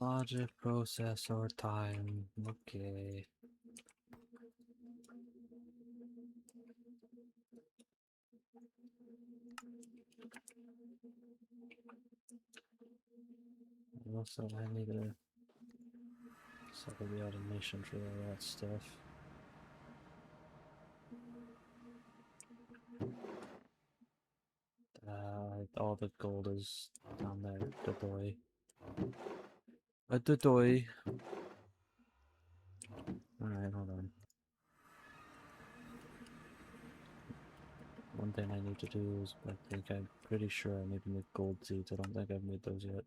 Logic processor time. Okay. Also, I need to set up the automation for all that stuff. All the gold is down there. Dodoy. A dodoy. Alright, hold on. One thing I need to do is, I'm pretty sure I need to make gold seeds. I don't think I've made those yet.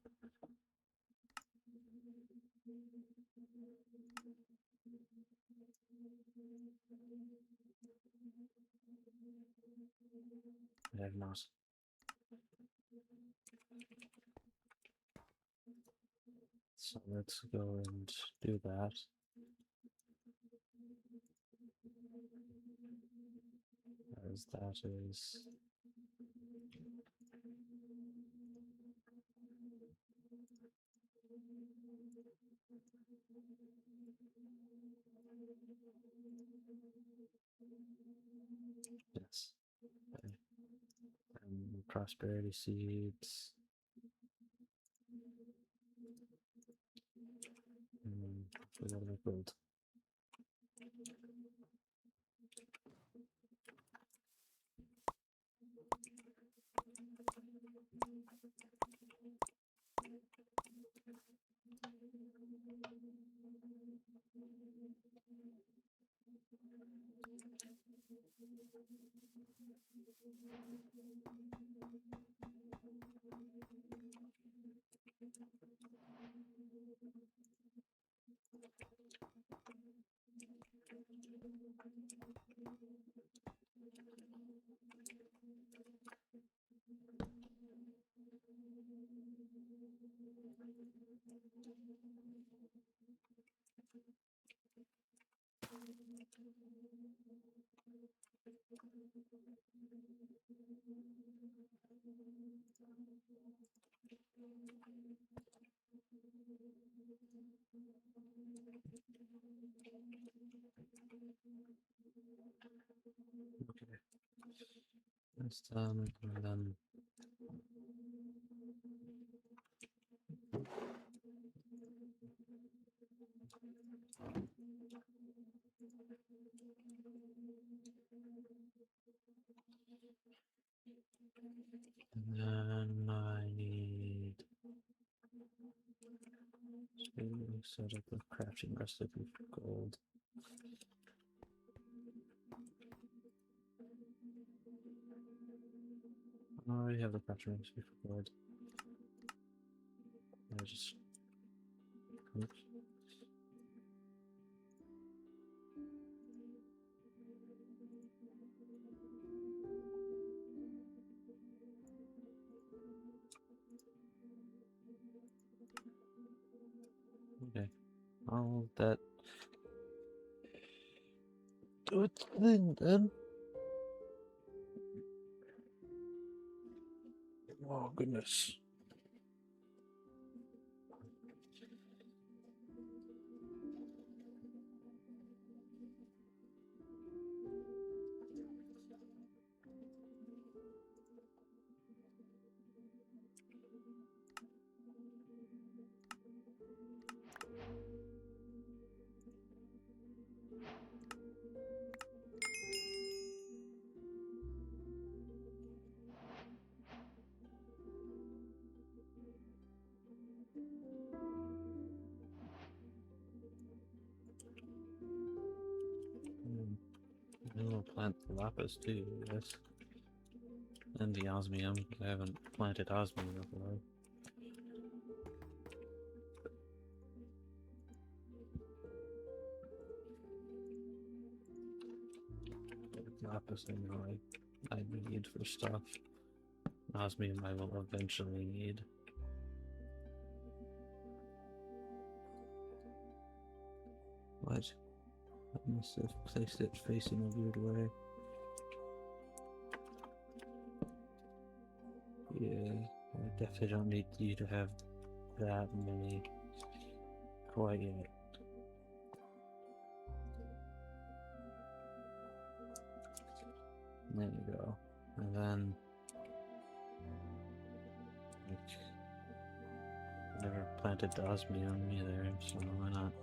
I have not. So let's go and do that. As that is. Yes. Okay. And prosperity seeds. We gotta make gold. Okay. That's done, and then I need to set up a crafting recipe for gold. I already have the crafting recipe for gold. I just oops. Okay. All that good thing then. Oh goodness. I'll plant the lapis too, I guess. And the osmium, because I haven't planted osmium before. Lapis I know I need for stuff. Osmium I will eventually need. What? I must have placed it facing a weird way. Yeah, I definitely don't need you to have that many quite yet. There you go. And then never planted the osmium either, so why not?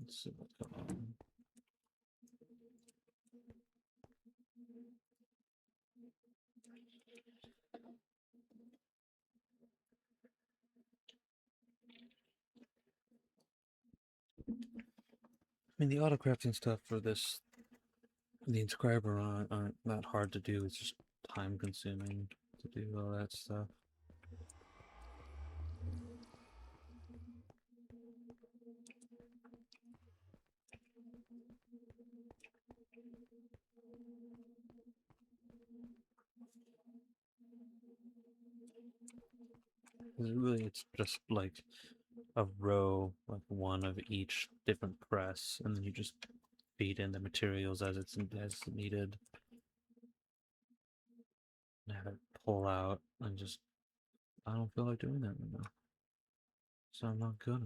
Let's see what's going on. I mean, the auto-crafting stuff for this, the inscriber aren't that hard to do. It's just time-consuming to do all that stuff. Really, it's just like a row, like one of each different press, and then you just feed in the materials as needed, and have it pull out. And just I don't feel like doing that right now, so I'm not gonna.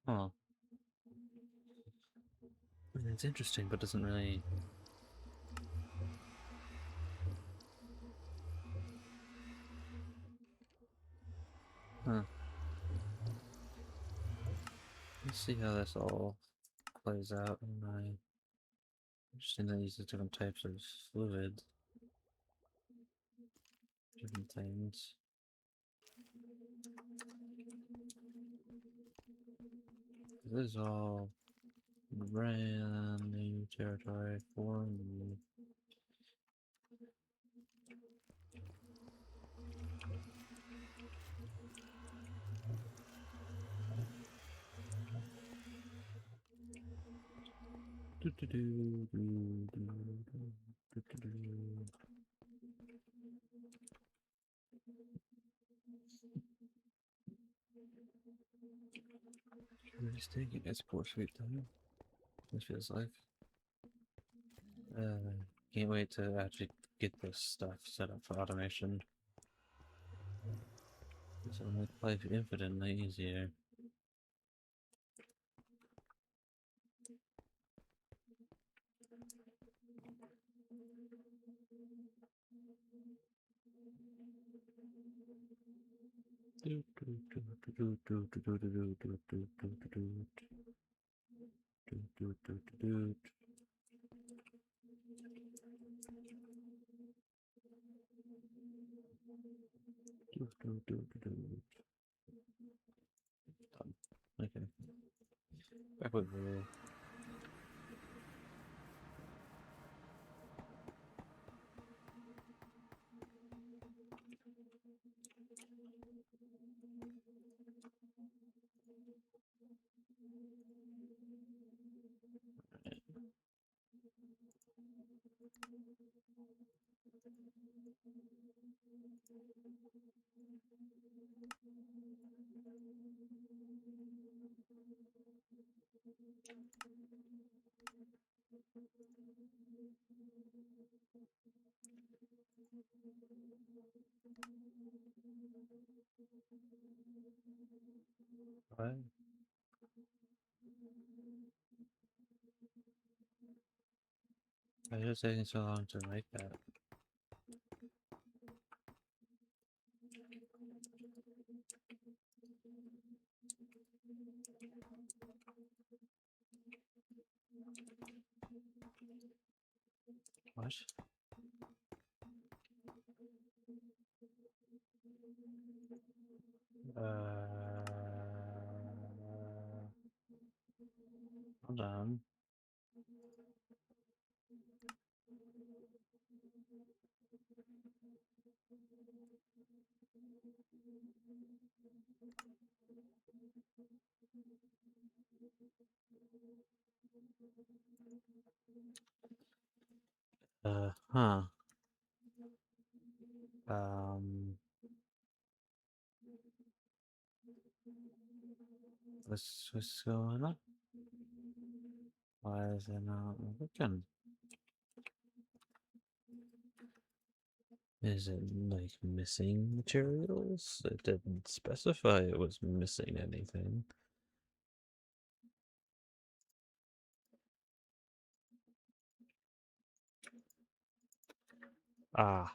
Huh. It's interesting, but doesn't really. Huh. Let's see how this all plays out. Interesting that these are different types of fluids, different things. This is all brand new territory for me. Just taking export suite though. This feels like. Can't wait to actually get this stuff set up for automation. This will make life infinitely easier. Okay. Back with the. What? Why is it taking so long to make that? What? Hold on. Huh. What's going on? Why is it not working? Is it like missing materials? It didn't specify it was missing anything. Ah.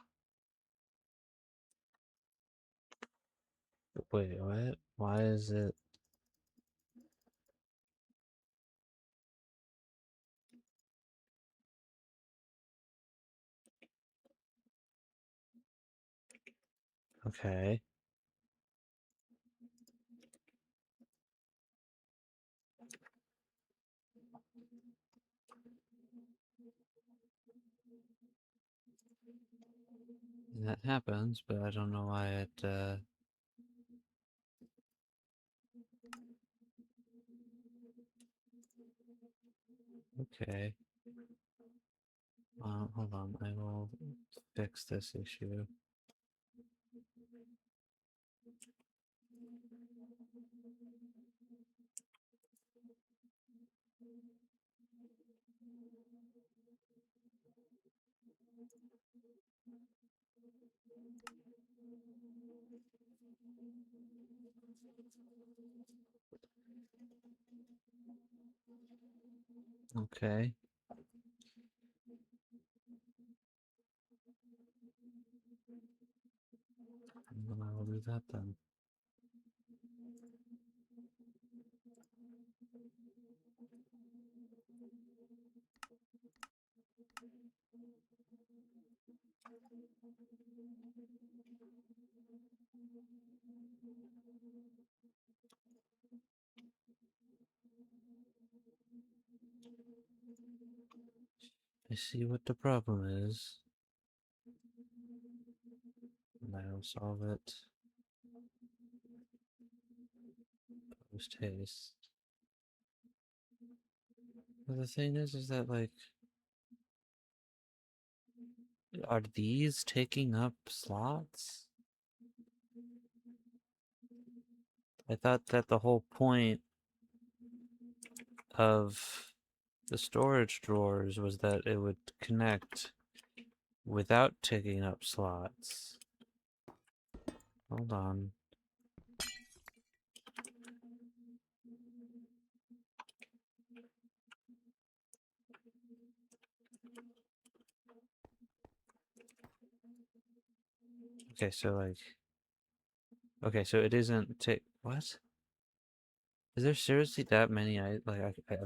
Wait, what? Why is it? Okay. That happens, but I don't know why it, Okay. Hold on, I will fix this issue. Okay. Then I will do that then. I see what the problem is, and I will solve it post haste. But the thing is that, like, are these taking up slots? I thought that the whole point of the storage drawers was that it would connect without taking up slots. Hold on. Okay, so like, okay, so it isn't take what? Is there seriously that many? I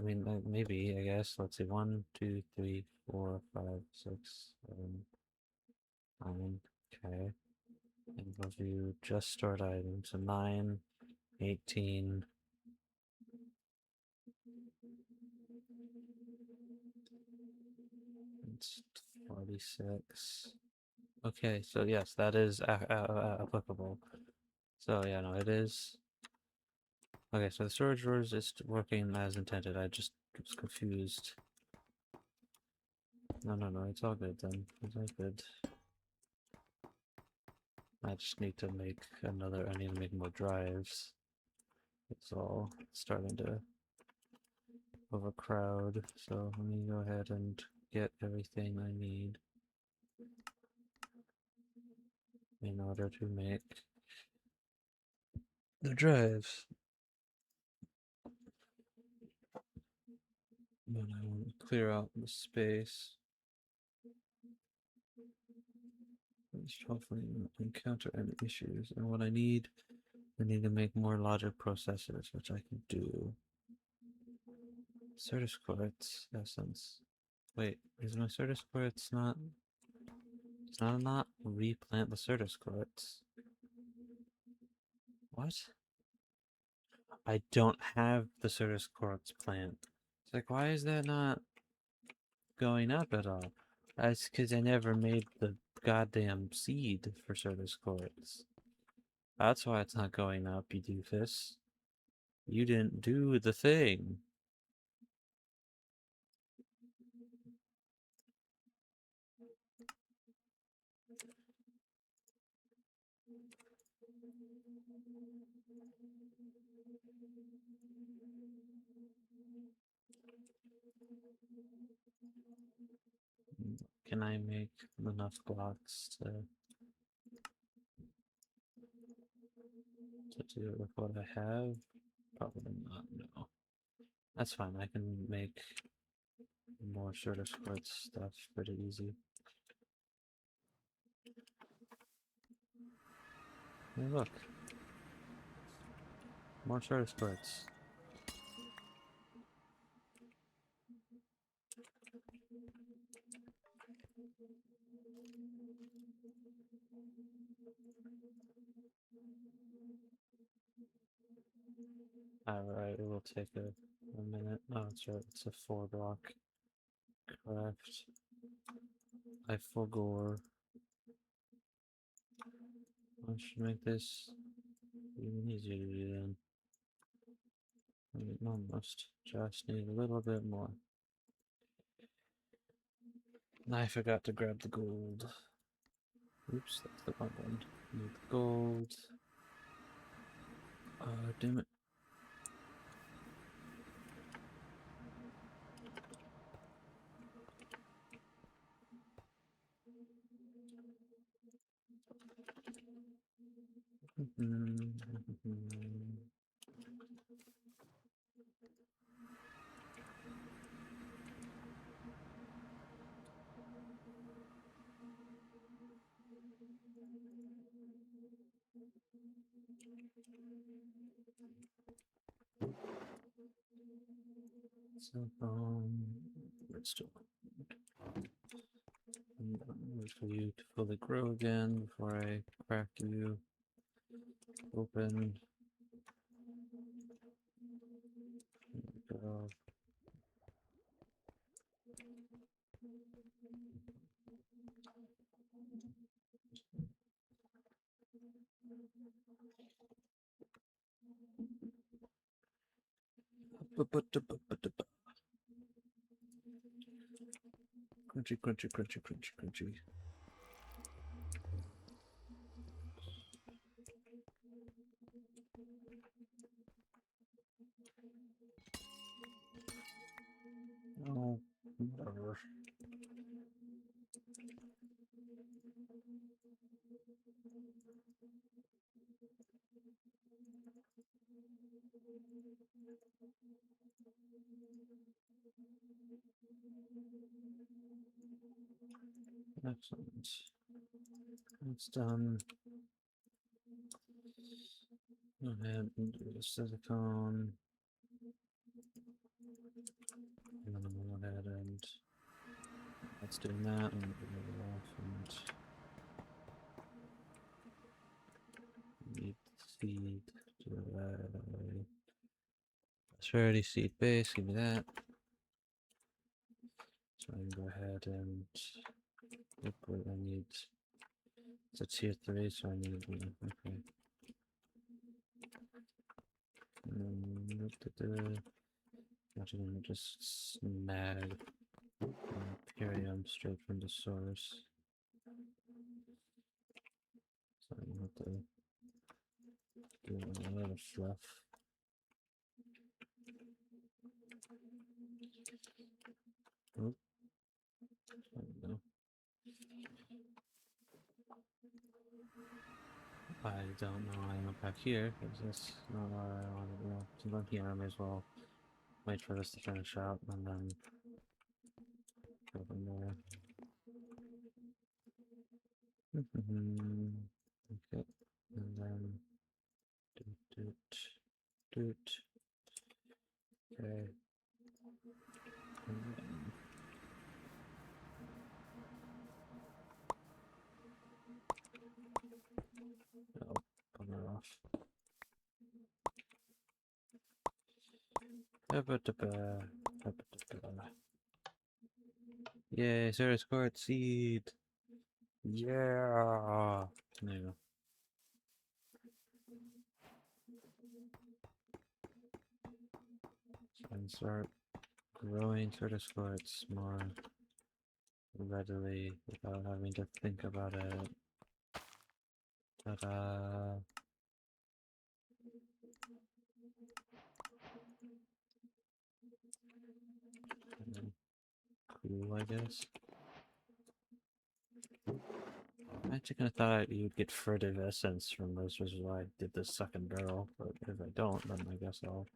mean, like, maybe I guess. Let's see, 1, 2, 3, 4, 5, 6, 7, 9. Okay, and we'll do just stored items. So 9, 18. It's 46. Okay, so yes, that is applicable. So yeah, no, it is. Okay, so the storage drawers is working as intended. I just was confused. No, it's all good then. It's all good. I just need to make another, I need to make more drives. It's all starting to overcrowd, so let me go ahead and get everything I need in order to make the drives. But I want to clear out the space. Let's hopefully not encounter any issues. And what I need to make more logic processors, which I can do. Certus quartz essence. Wait, is my Certus quartz not? Can I not replant the Certus quartz? What? I don't have the Certus quartz plant. It's like, why is that not going up at all? That's because I never made the goddamn seed for Certus quartz. That's why it's not going up, you doofus. You didn't do the thing. Can I make enough blocks to do it with what I have? Probably not, no. That's fine, I can make more Certus quartz stuff pretty easy. Hey, look. More Certus quartz. Alright, it will take a minute. Oh, that's right, it's a 4 block craft. I forgot. I should make this even easier to do then. I mean, almost. Just need a little bit more. I forgot to grab the gold. Oops, that's the wrong one. Need the gold. Damn it. Cell redstone. Wait for you to fully grow again before I crack you open. There we go. Crunchy, crunchy, crunchy, crunchy, crunchy. Oh, whatever. Excellent. It's done. Go ahead and do the silicone. And then I'm gonna go ahead and let's do that and get it off and need seed to prosperity seed base, give me that. So I can go ahead and look what I need. It's a tier 3, so I need okay. Actually, I'm just snag Imperium straight from the source. So I don't have to do a lot of fluff. Oh, there we go. I don't know why I went back here, because that's not what I wanted to do. Since I'm here, I may as well wait for this to finish out and then go from there. Okay, and then doot. Okay. And then oh, bummer off. Yay, Sarah's Court seed! Yeah! There you go. And start growing Certus Quartz more readily without having to think about it. Ta-da! Cool, I guess. I actually kind of thought you'd get furtive essence from this, which is why I did the second barrel, but if I don't, then I guess I'll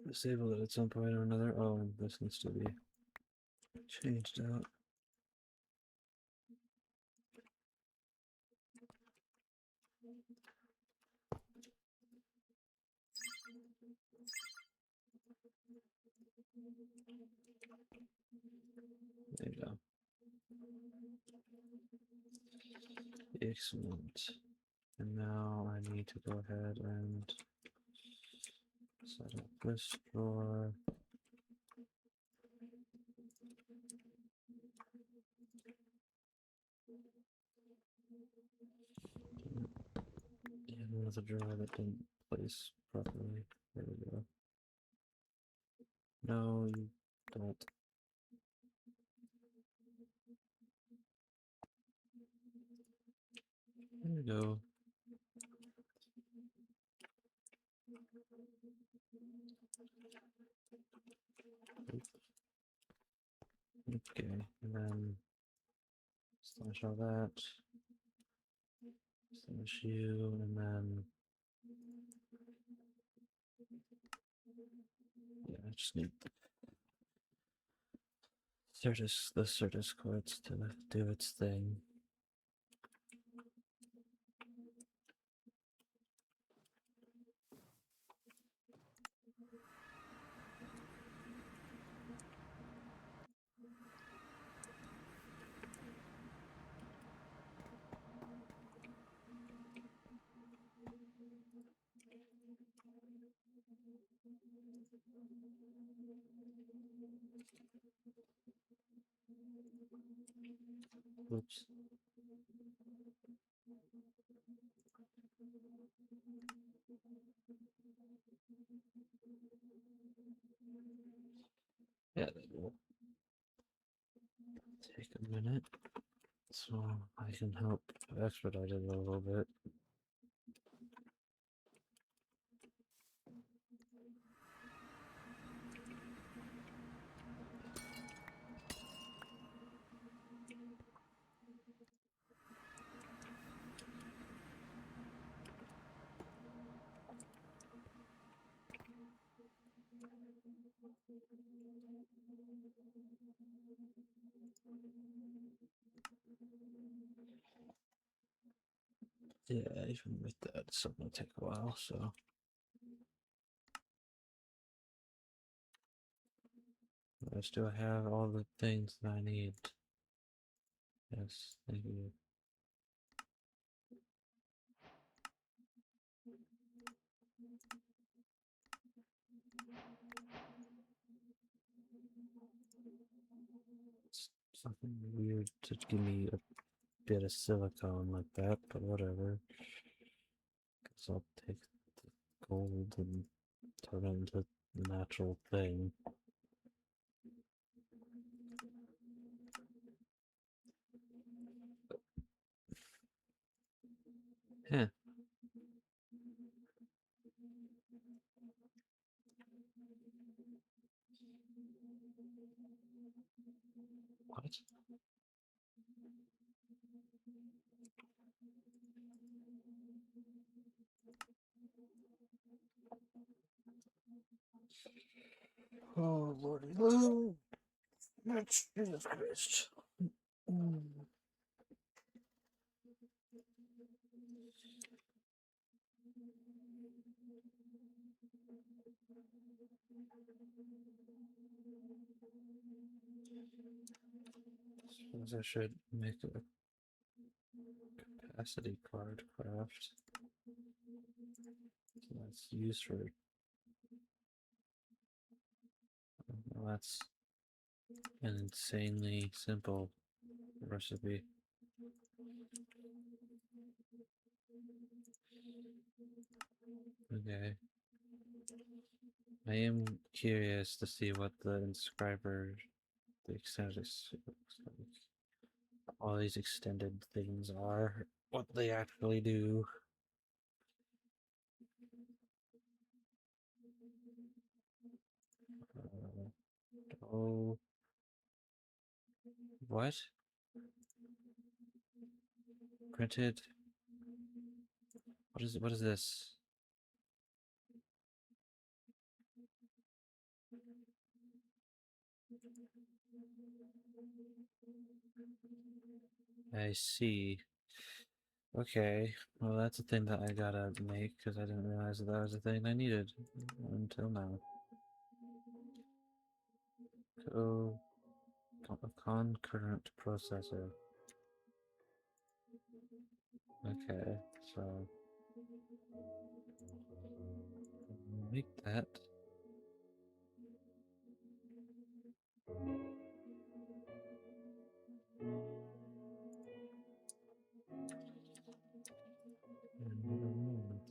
disable it at some point or another. Oh, this needs to be changed out. There you go. Excellent. And now I need to go ahead and set up this drawer. And another drawer that didn't place properly. There we go. No, you don't. There we go. Okay, and then slash all that. Slash you, and then yeah, I just need the Certus Quartz to do its thing. Oops. Yeah, that will take a minute. So I can help expedite it a little bit. Yeah, even with that, it's still gonna take a while, so. Yes, do I have all the things that I need? Yes, thank you. It's something weird to give me a bit of silicone like that, but whatever. Guess I'll take the gold and turn it into the natural thing. Huh. What? Oh, Lordy Lou! Jesus Christ. Suppose I should make a capacity card craft. So that's used for. Well, that's an insanely simple recipe. Okay. I am curious to see what the inscriber, the extended, all these extended things are, what they actually do. Oh, what? Printed? What is this? I see. Okay, well that's a thing that I gotta make because I didn't realize that was a thing I needed until now. So, a concurrent processor. Okay, so make that.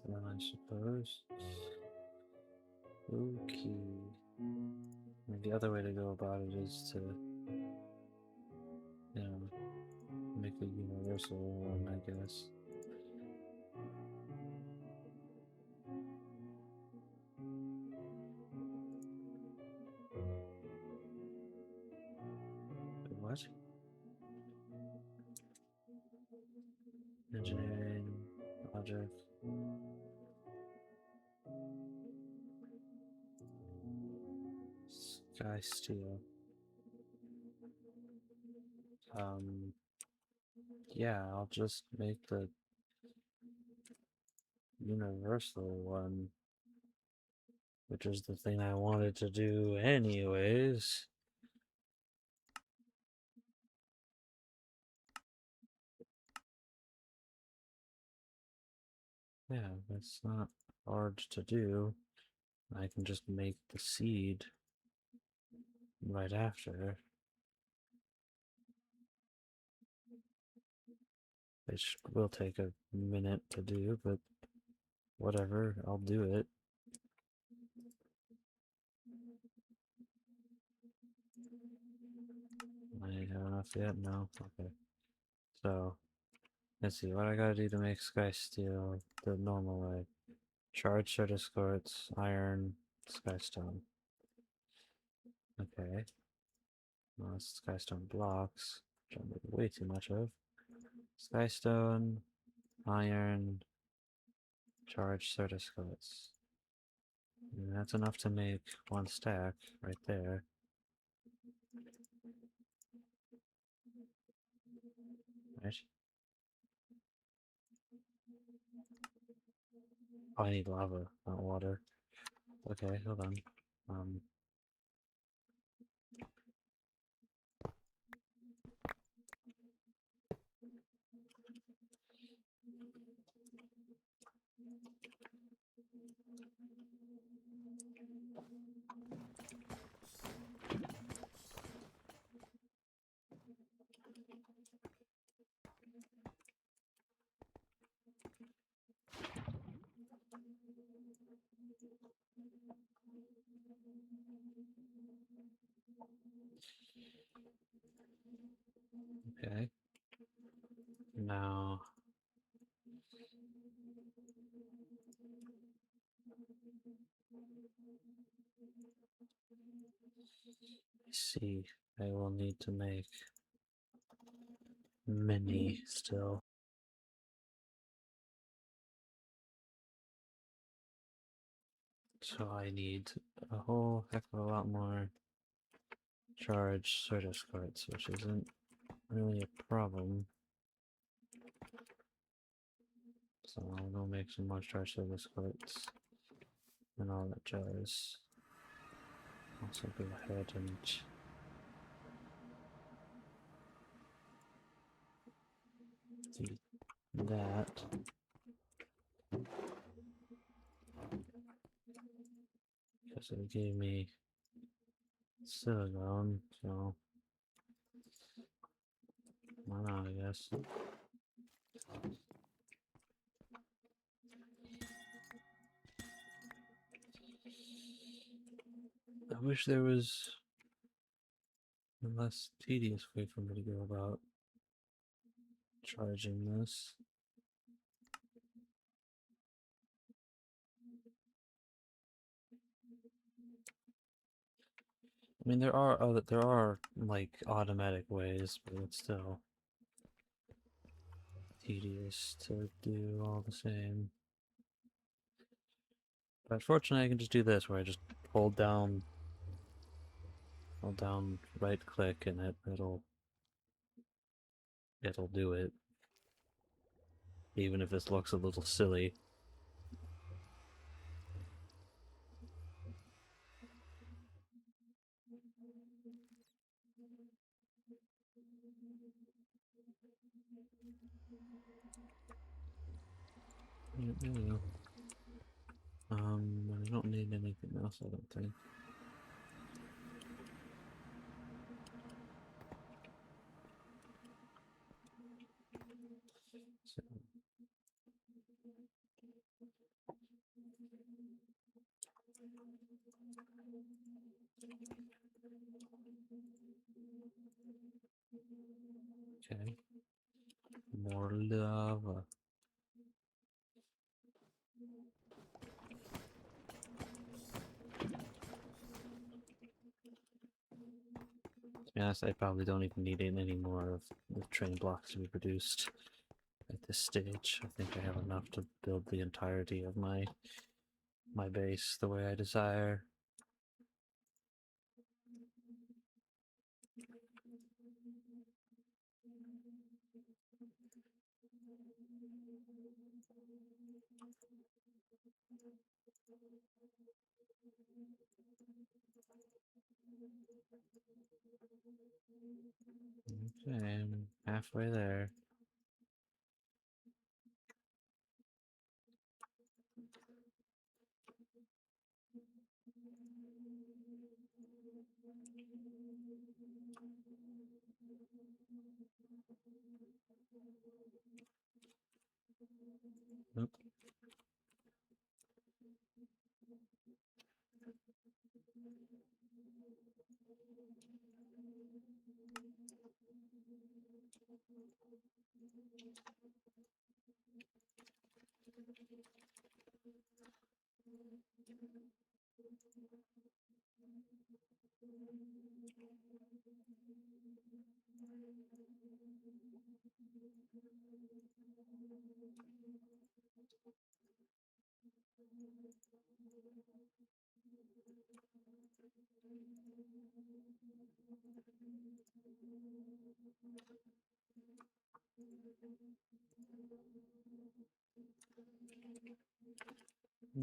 Then I suppose. Okay. And the other way to go about it is to, you know, make a universal one, I guess. Wait, what? Engineering, logic. Sky Steel. Yeah, I'll just make the universal one, which is the thing I wanted to do anyways. Yeah, that's not hard to do. I can just make the seed right after, which will take a minute to do, but whatever, I'll do it. I have enough yet? No? Okay. So, let's see, what I gotta do to make Sky Steel the normal way. Charge Certus Quartz, Iron, Skystone. Okay. Well, that's Skystone blocks, which I'm making way too much of. Skystone, Iron, Charge Certus Quartz. And that's enough to make one stack right there. Right? Oh, I need lava, not water. Okay, hold on. Um, okay. Now, I see. I will need to make many still. So I need a whole heck of a lot more charge Certus cards, which isn't really a problem. So I'll go make some more charge Certus cards and all that jazz. Also go ahead and do that. Because it gave me silicone, so why not, I guess. I wish there was a less tedious way for me to go about charging this. I mean, there are like automatic ways, but it's still tedious to do all the same. But fortunately, I can just do this, where I just hold down right click, and it'll do it, even if this looks a little silly. Yeah. I don't need anything else, I don't think. So, okay. More lava. To be honest, I probably don't even need any more of the train blocks to be produced at this stage. I think I have enough to build the entirety of my base the way I desire. Okay, I'm halfway there. Nope.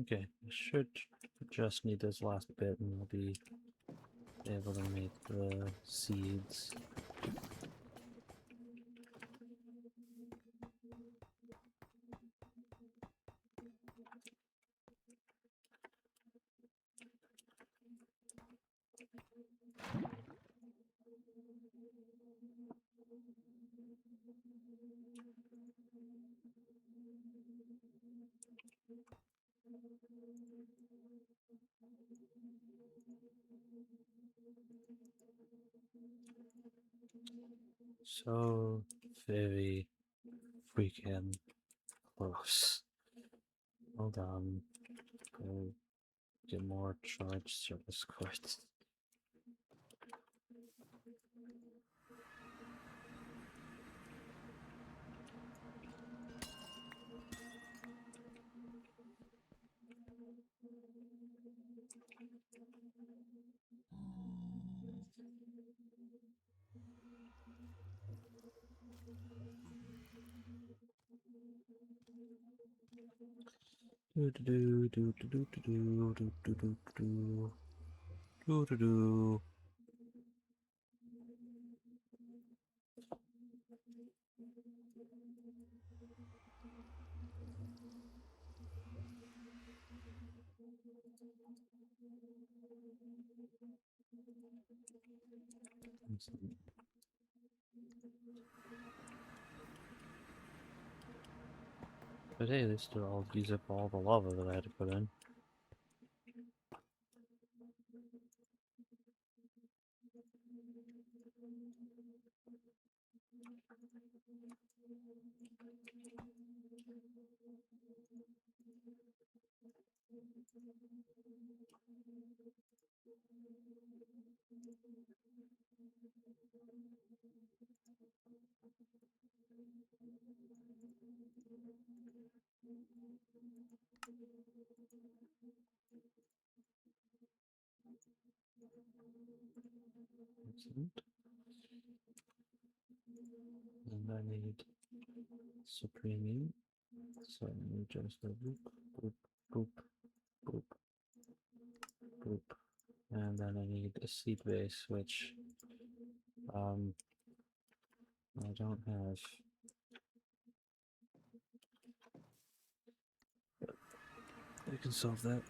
Okay, I should just need this last bit and we'll be able to make the seeds. So very freaking close. Hold on. Go get more charge service cards. Do do do do do do do do do do do do do. But hey, they still all use up all the lava that I had to put in. Excellent. And I need supreme. So I need just a boop, boop, boop, boop, boop. And then I need a seed base, which I don't have. But I can solve that.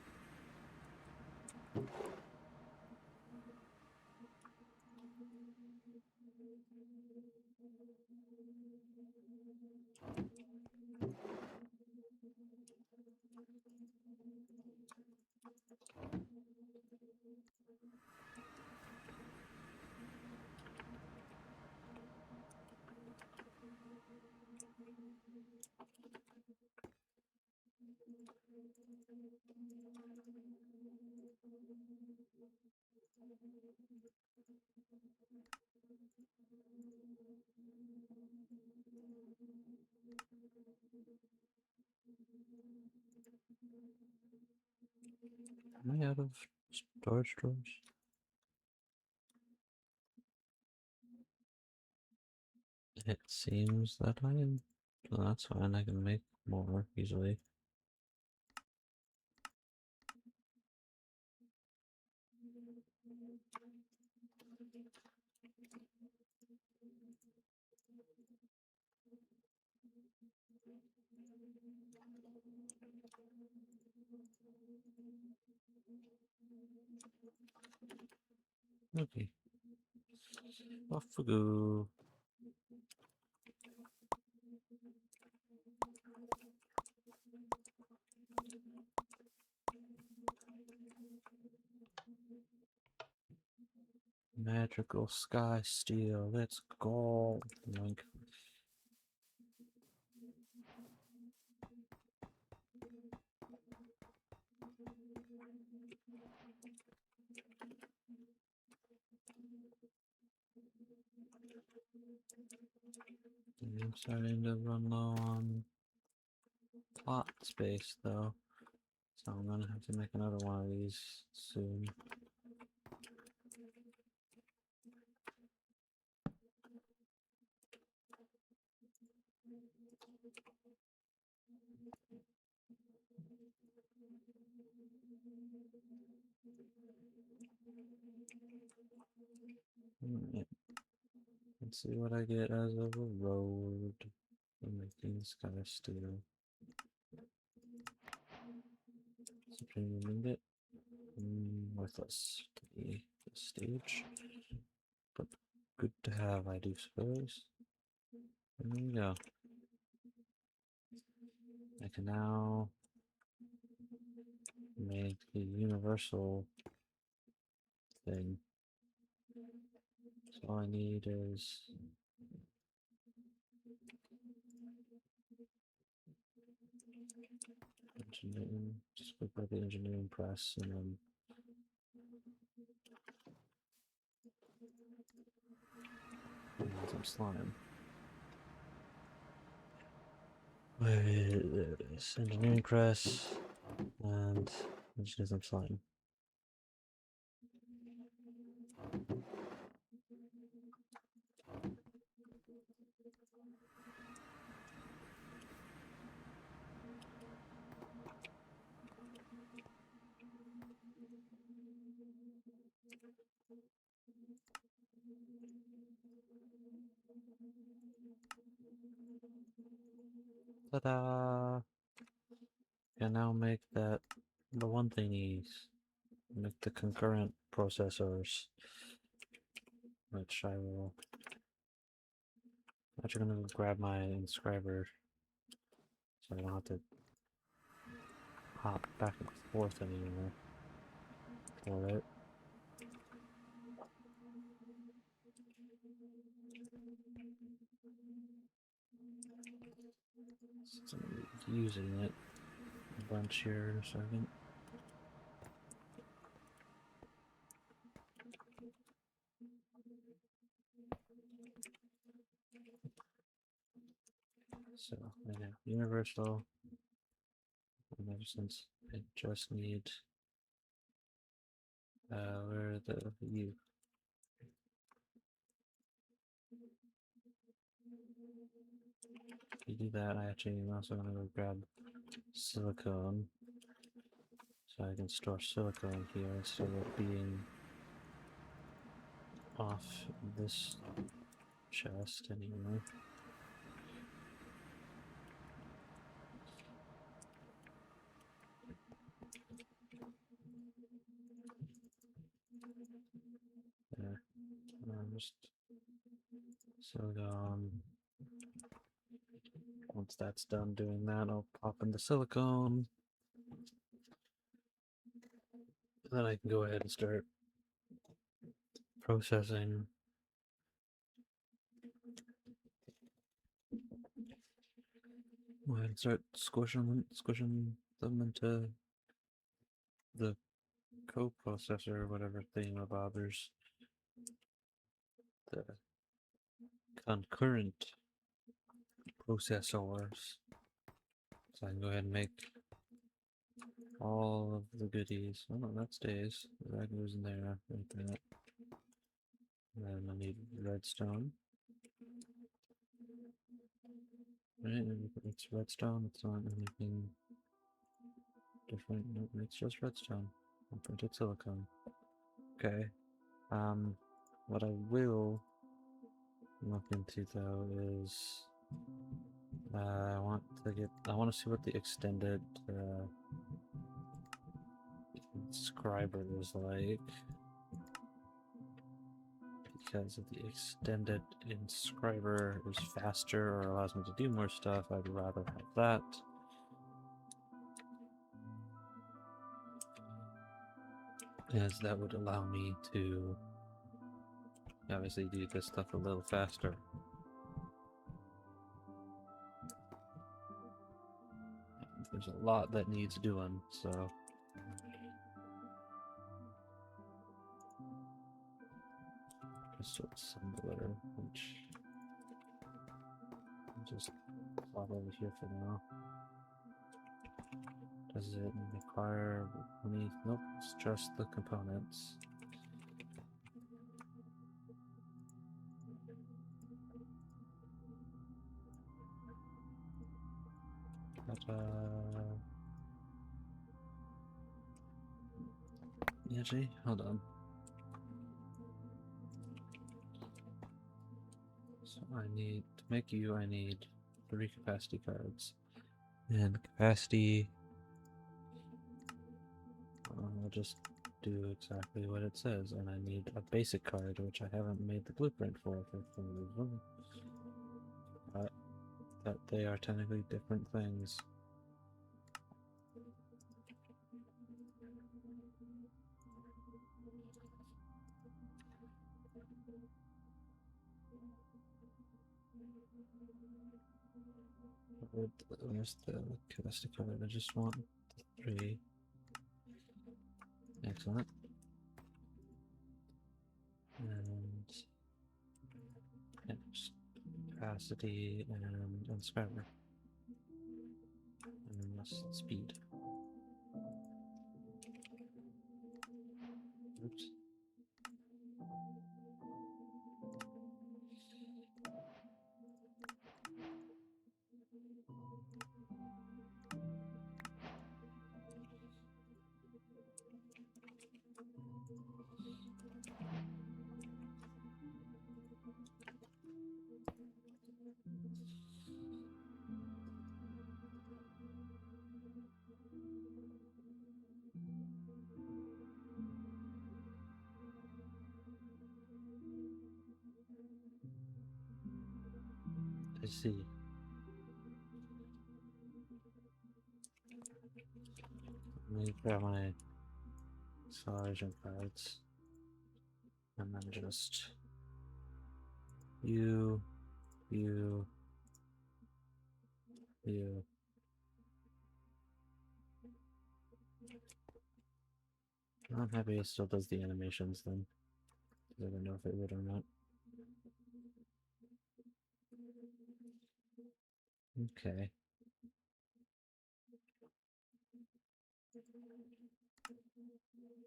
Am I out of storage drawers? It seems that I am. Well, that's fine, I can make more easily. Okay, Off we go. Magical sky steel. Let's go. Yoink. I'm starting to run low on plot space though, so I'm gonna have to make another one of these soon. Alright. Let's see what I get as of a road for making sky steel. Something you need it. Worthless to the stage, but good to have, I do suppose. There we go. I can now make the universal thing. So all I need is engineering, just click by the engineering press and then some slime. There it is. Engineering press and just do some slime. Ta-da! Can now make that the one thingies. Make the concurrent processors, which I will. Actually, gonna grab my inscriber, so I don't have to hop back and forth anymore. Alright. Since I'm using it a bunch here in a second. So I have universal, and ever since I just need where the U. If you do that, I actually am also gonna go grab silicone, so I can store silicone here instead of being off this chest anyway. There. Just silicone. Once that's done doing that, I'll pop in the silicone. And then I can go ahead and start processing. Go ahead and start squishing them into the coprocessor, whatever thingamabobbers. The concurrent processors. So I can go ahead and make all of the goodies. Oh no, that stays. That goes in there. Like that. And then I need redstone. Right, it's redstone. It's not anything different. Nope, it's just redstone. Printed silicone. Okay. What I will look into though is I want to see what the extended inscriber is like, because of the extended inscriber is faster or allows me to do more stuff, I'd rather have that. As that would allow me to obviously do this stuff a little faster. There's a lot that needs doing, so crystal assembler, which I'll just plop over here for now. Does it require any? Nope, it's just the components. But, actually, hold on. So I need, to make you, I need 3 capacity cards. And capacity, I'll just do exactly what it says. And I need a basic card, which I haven't made the blueprint for some reason. That they are technically different things. Where's the capacity card? I just want the 3. Excellent. And capacity and inscriber. And then that's speed. Oops. I see. Let me grab my acceleration cards. And then just you. I'm happy it still does the animations then. I don't know if it would or not. Okay.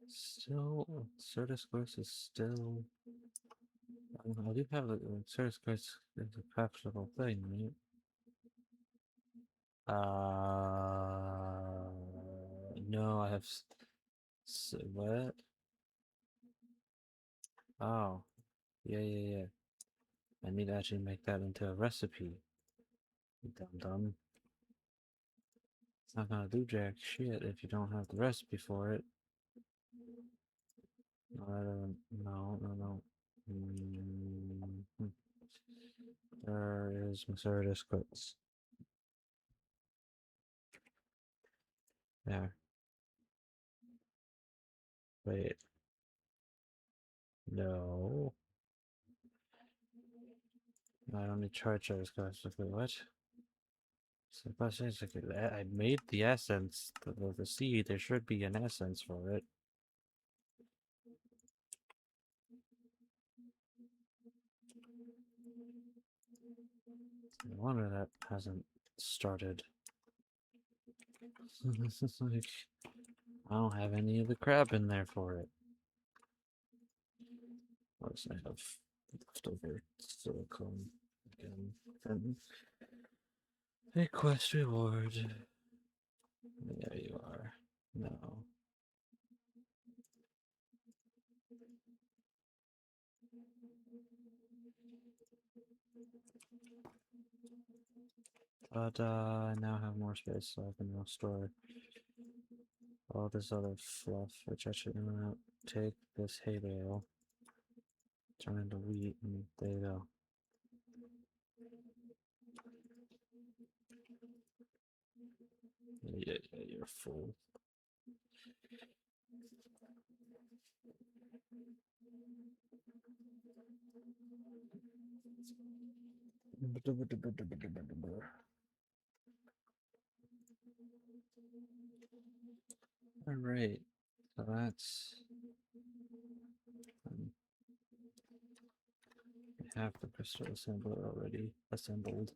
Still, Certus Course is still. I do have the Certus Course is a capturable thing, right? No, I have. What? Oh, yeah. I need to actually make that into a recipe. Dum. It's not gonna do jack shit if you don't have the recipe for it. No. Where is Certus Course? There. Wait. No. I don't need charge Certus Course. Wait, what? So I made the essence, the seed. There should be an essence for it. No wonder that hasn't started. This is like, I don't have any of the crap in there for it. Of course, I have leftover silicone again. And a quest reward. There you are. No. But I now have more space, so I can now store all this other fluff, which actually I'm gonna take this hay bale Turn into wheat, and there you go. Yeah, you're full. All right, so that's half the crystal assembler already assembled.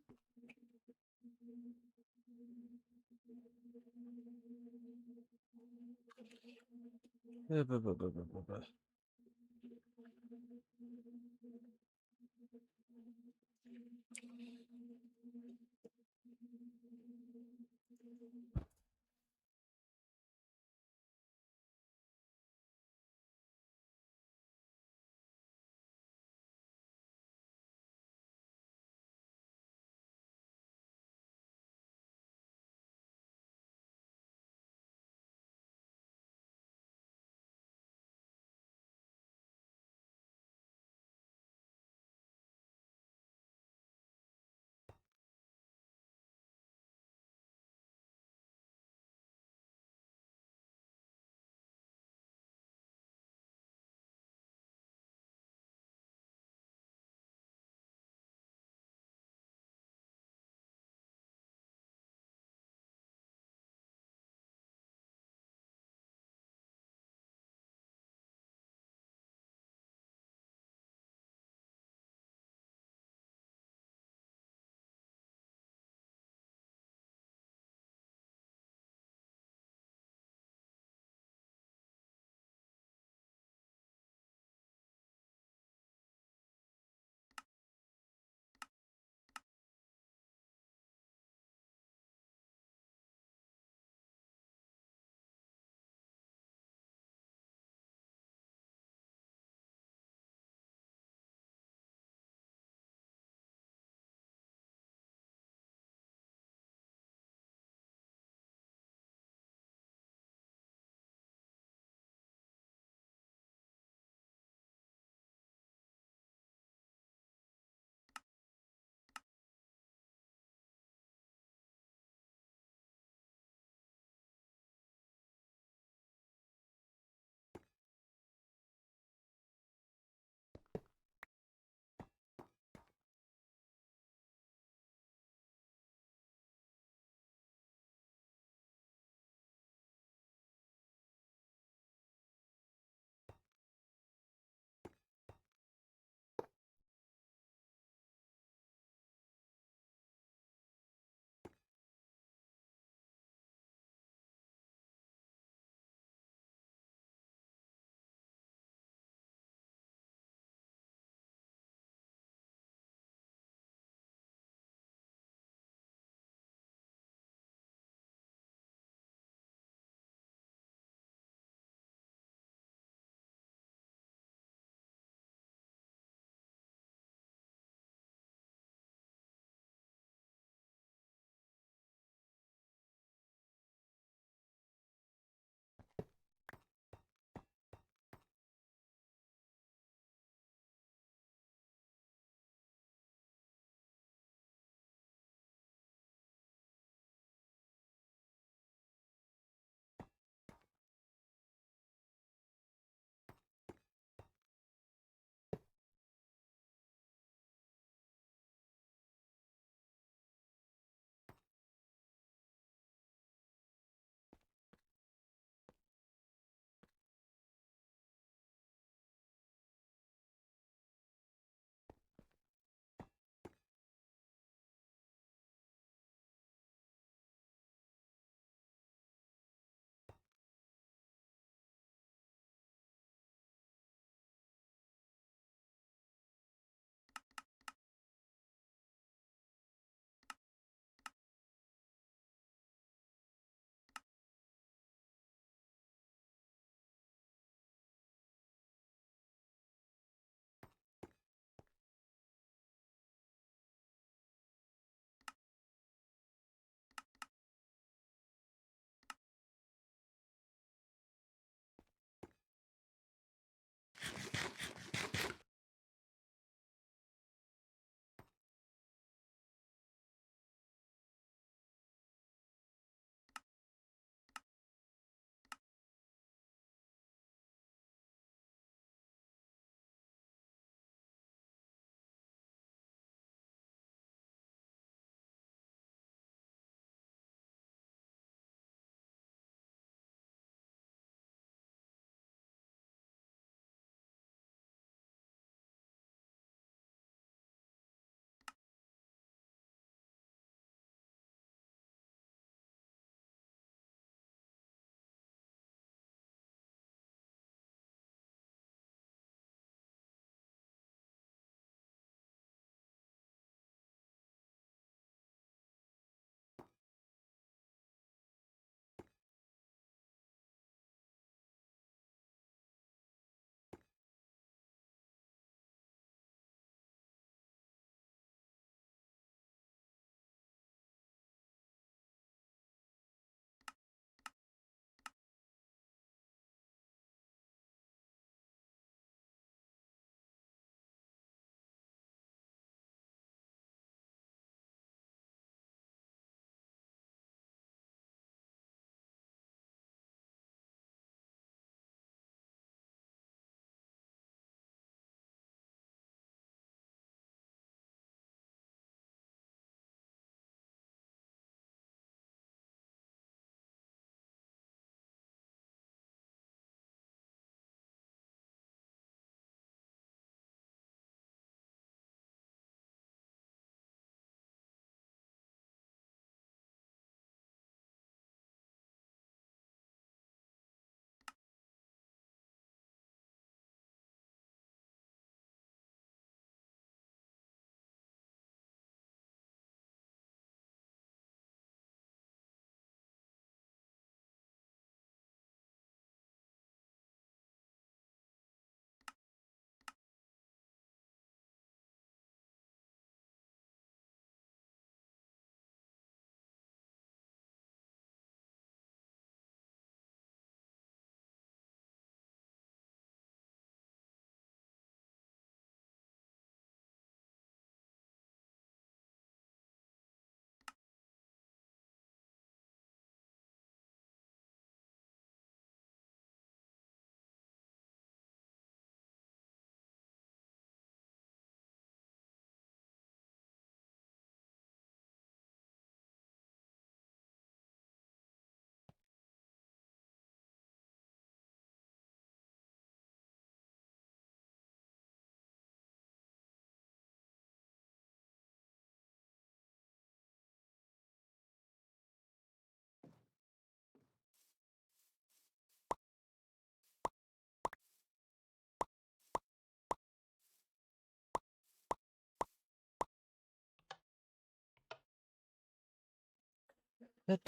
Iron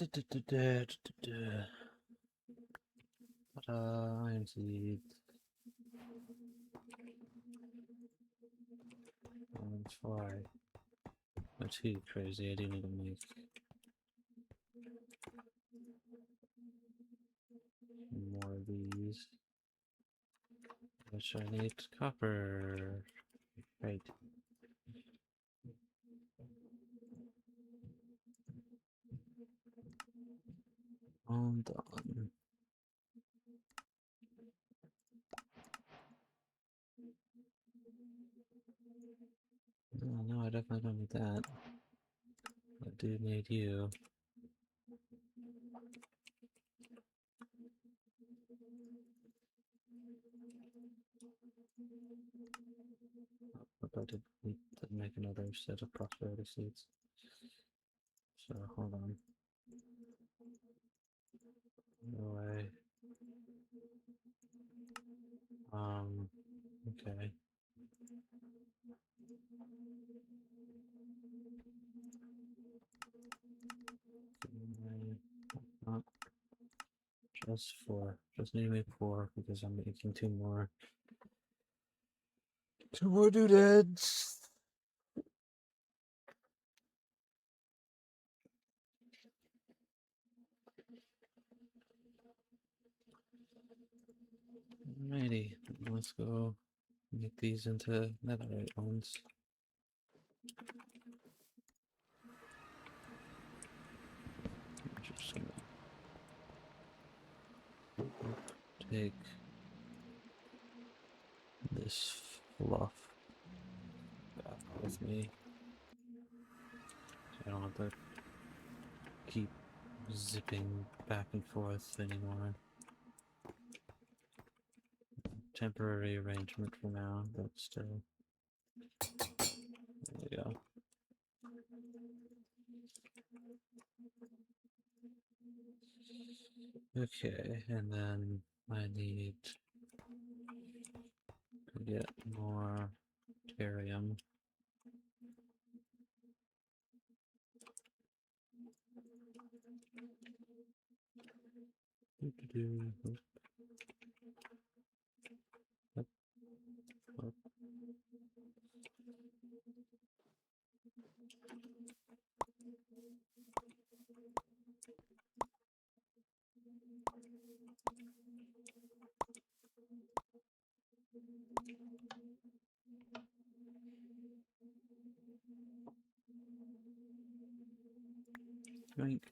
seeds. That's why. That's too crazy. I do need to make more of these. Which I need copper. Right. Hold on. No, I definitely don't need that. I do need you. But I did need to make another set of prosperity seeds. So hold on. No way. Okay. Not just 4. Just need to make 4 because I'm making 2 more. 2 more doodads! Alrighty, let's go make these into netherite ones. I'm just gonna take this fluff back with me. So I don't have to keep zipping back and forth anymore. Temporary arrangement for now, but still. There we go. Okay, and then I need to get more Therium. Drink.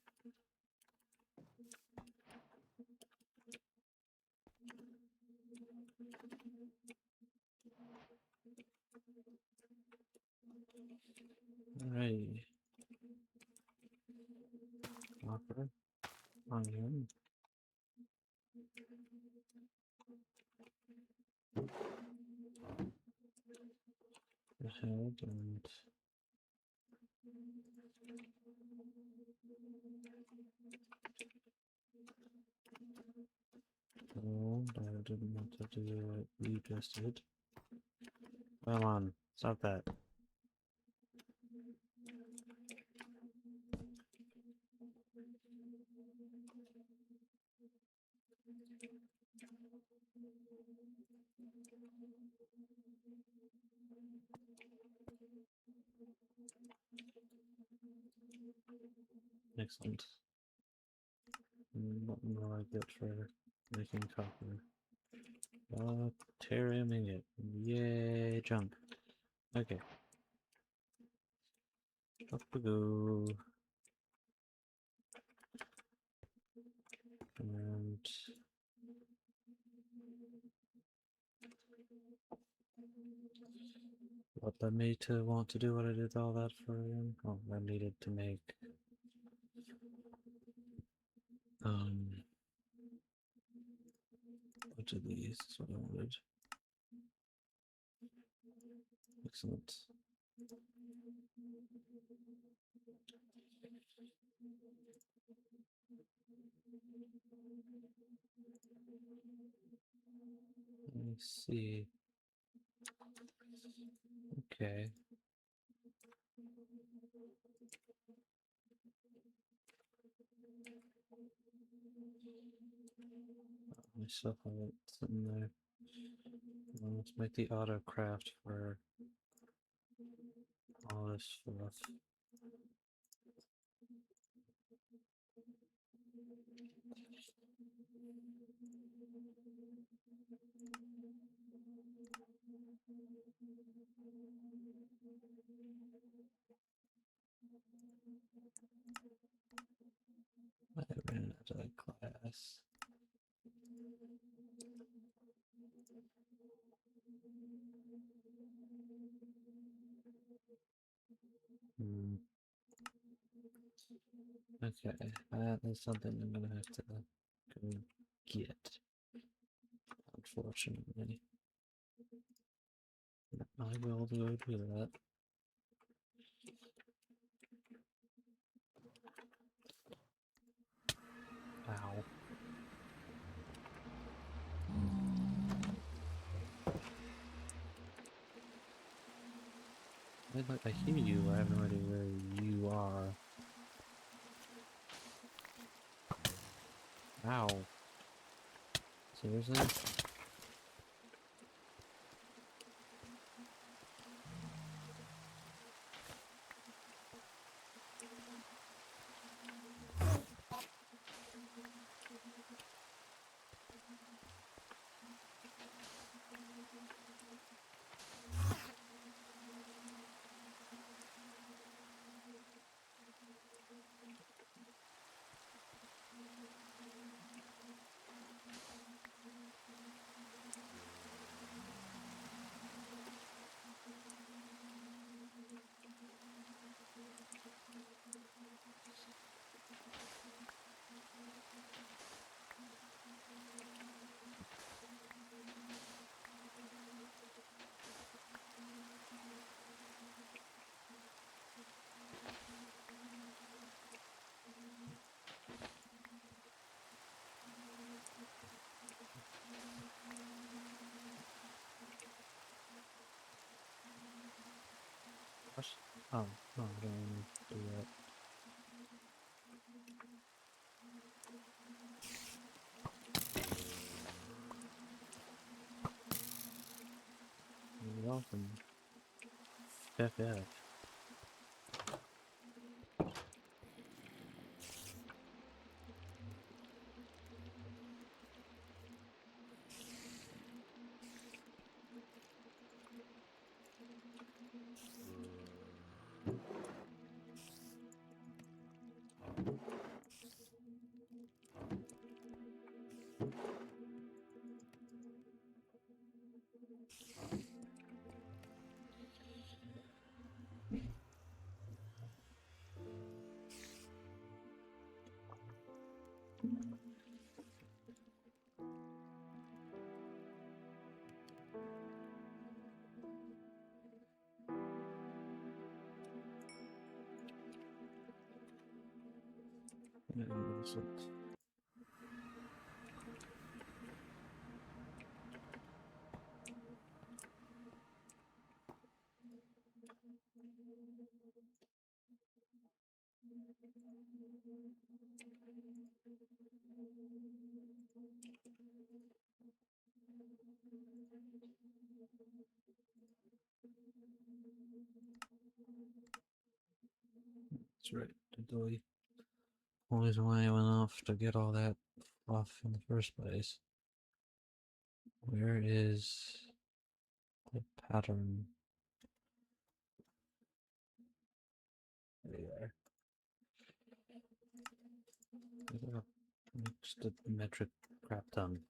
Alright. Copper. Iron. Ahead and gold. I didn't want to do what you just did. Come on, stop that. Excellent. What more I get for making copper? Therium ingot. Yay, junk. Okay. Up we go. And what led me to want to do what I did all that for again? Oh, I needed to make which of these is what I wanted. Excellent. Let me see. Okay. I still have it sitting there. Let's make the auto craft for all this stuff. I ran out of class. Okay, that is something I'm gonna have to go get. Unfortunately, I will go do that. Ow. I hear you, I have no idea where you are. Ow. Seriously? What? Oh, no, I don't want to do that. You're welcome. FF. That's right. Diddly. Always why I went off to get all that off in the first place. Where is the pattern? There you are. Just a metric crap ton.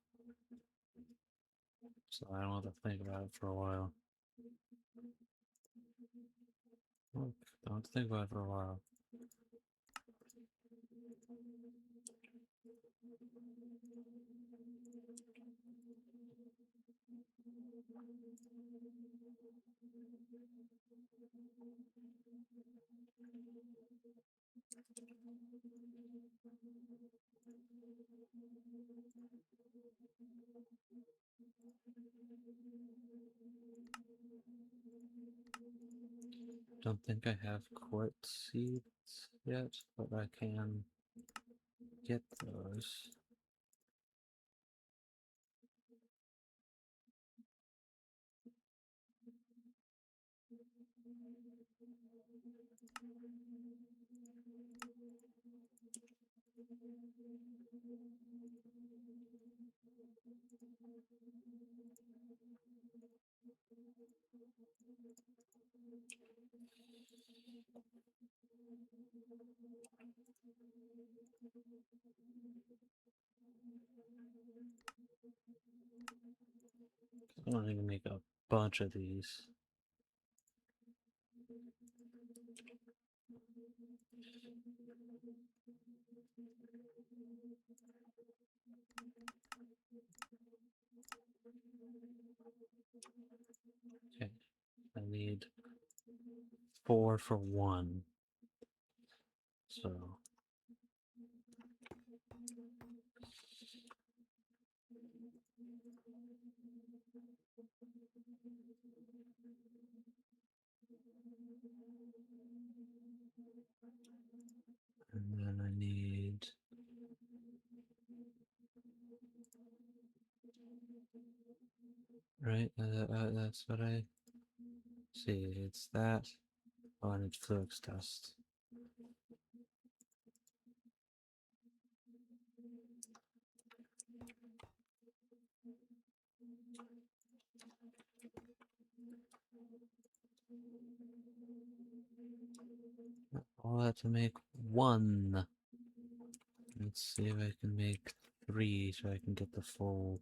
So I don't have to think about it for a while. Look, I don't have to think about it for a while. Don't think I have quartz seeds yet, but I can get those. I want to make a bunch of these. Okay, I need 4 for 1. So and then I need right. That's what I see. It's that. Oh, I need flux dust. All that to make 1. Let's see if I can make 3 so I can get the full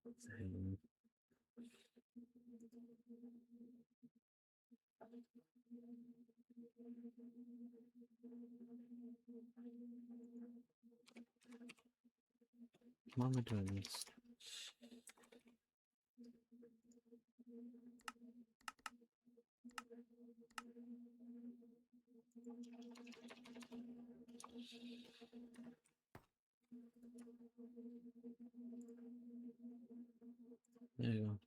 thing. Why am I doing this? There you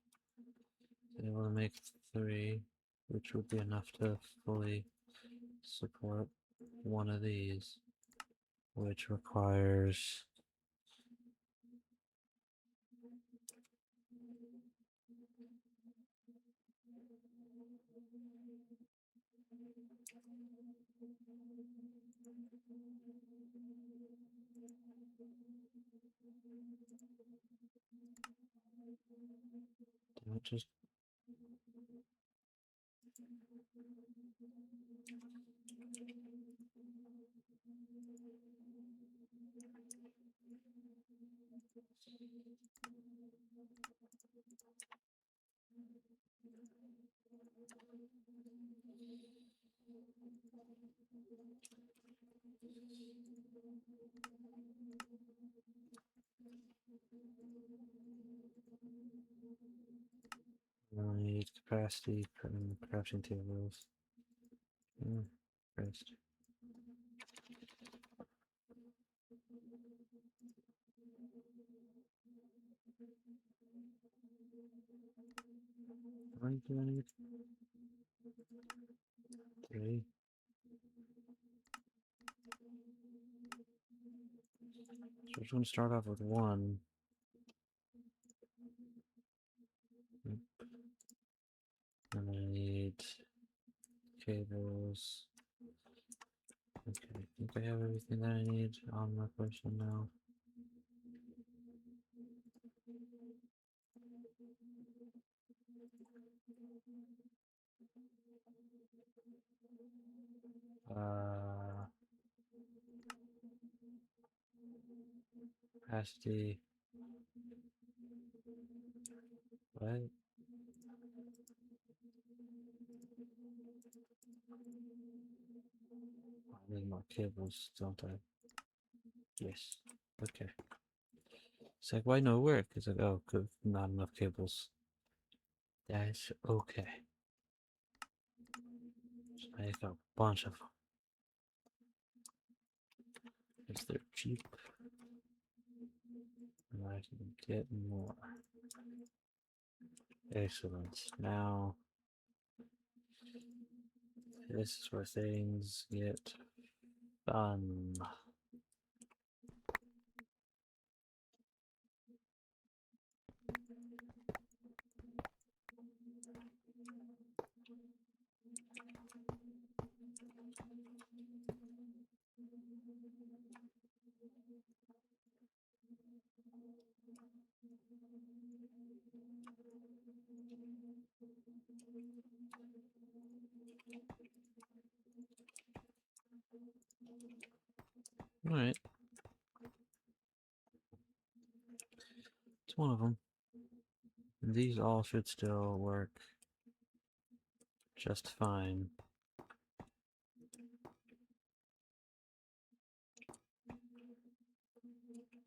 go. I want to make 3, which would be enough to fully support one of these, which requires just I need capacity from crafting tables. Christ. How do I need 3? So we're just going to start off with 1. And I need cables. Okay, I think I have everything that I need on my person now. Capacity. What? I need more cables, don't I? Yes. Okay. It's like, why no work? It's like, oh, good, not enough cables. That's okay. Just make a bunch of them. Because they're cheap. And I can get more. Excellent. Now, this is where things get fun. Alright. It's one of them. These all should still work just fine.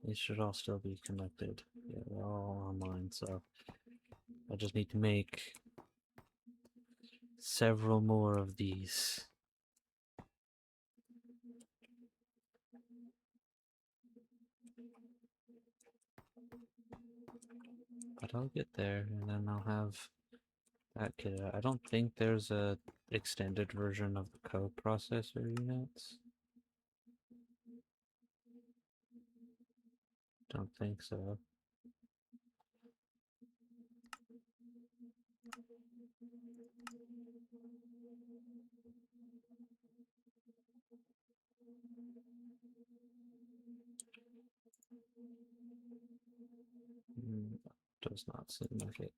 These should all still be connected. Yeah, they're all online, so I just need to make several more of these. But I'll get there, and then I'll have that kit out. I don't think there's a extended version of the coprocessor units. Don't think so. Does not seem like it.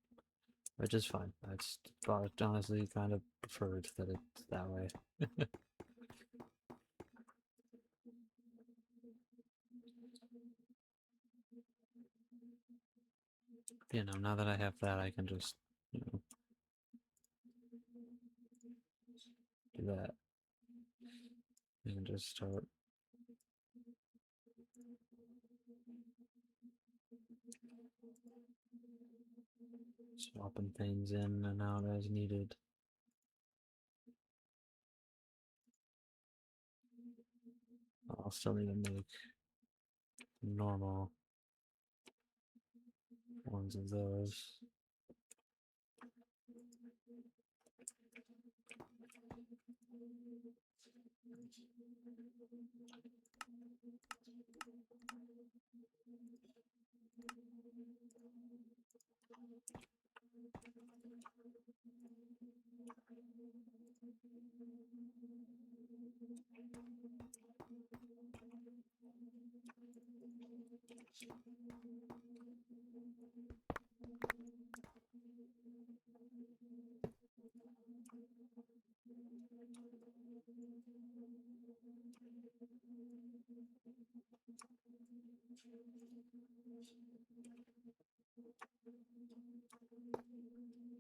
Which is fine. That's honestly kind of preferred that it's that way. You know, now that I have that, I can just, you know, do that. And just start swapping things in and out as needed. I'll still need to make normal ones of those.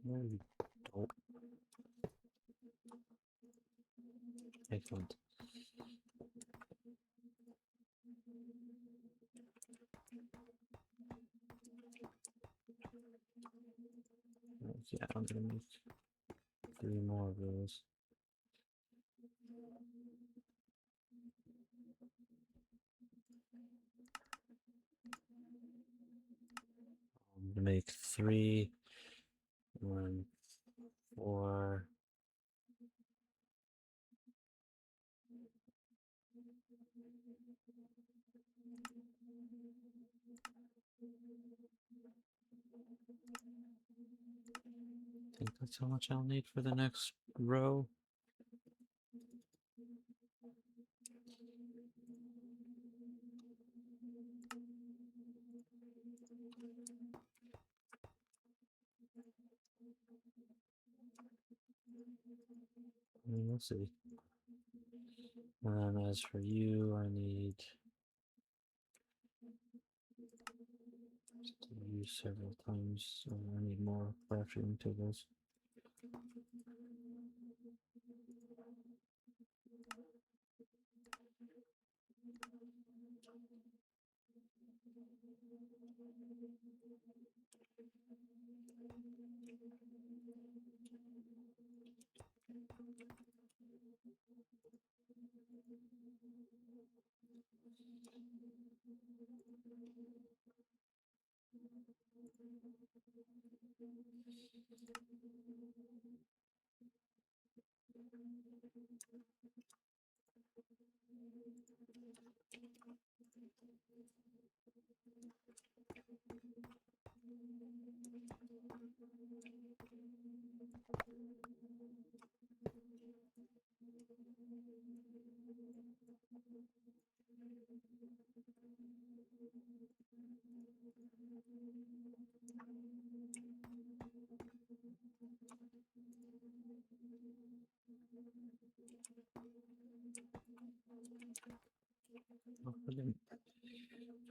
Very dope. Excellent. Yeah, I'm gonna make 3 more of those. I'm gonna make 3, 1, 4. I think that's how much I'll need for the next row. We'll see. And as for you, I need to use several times. So I need more crafting tables.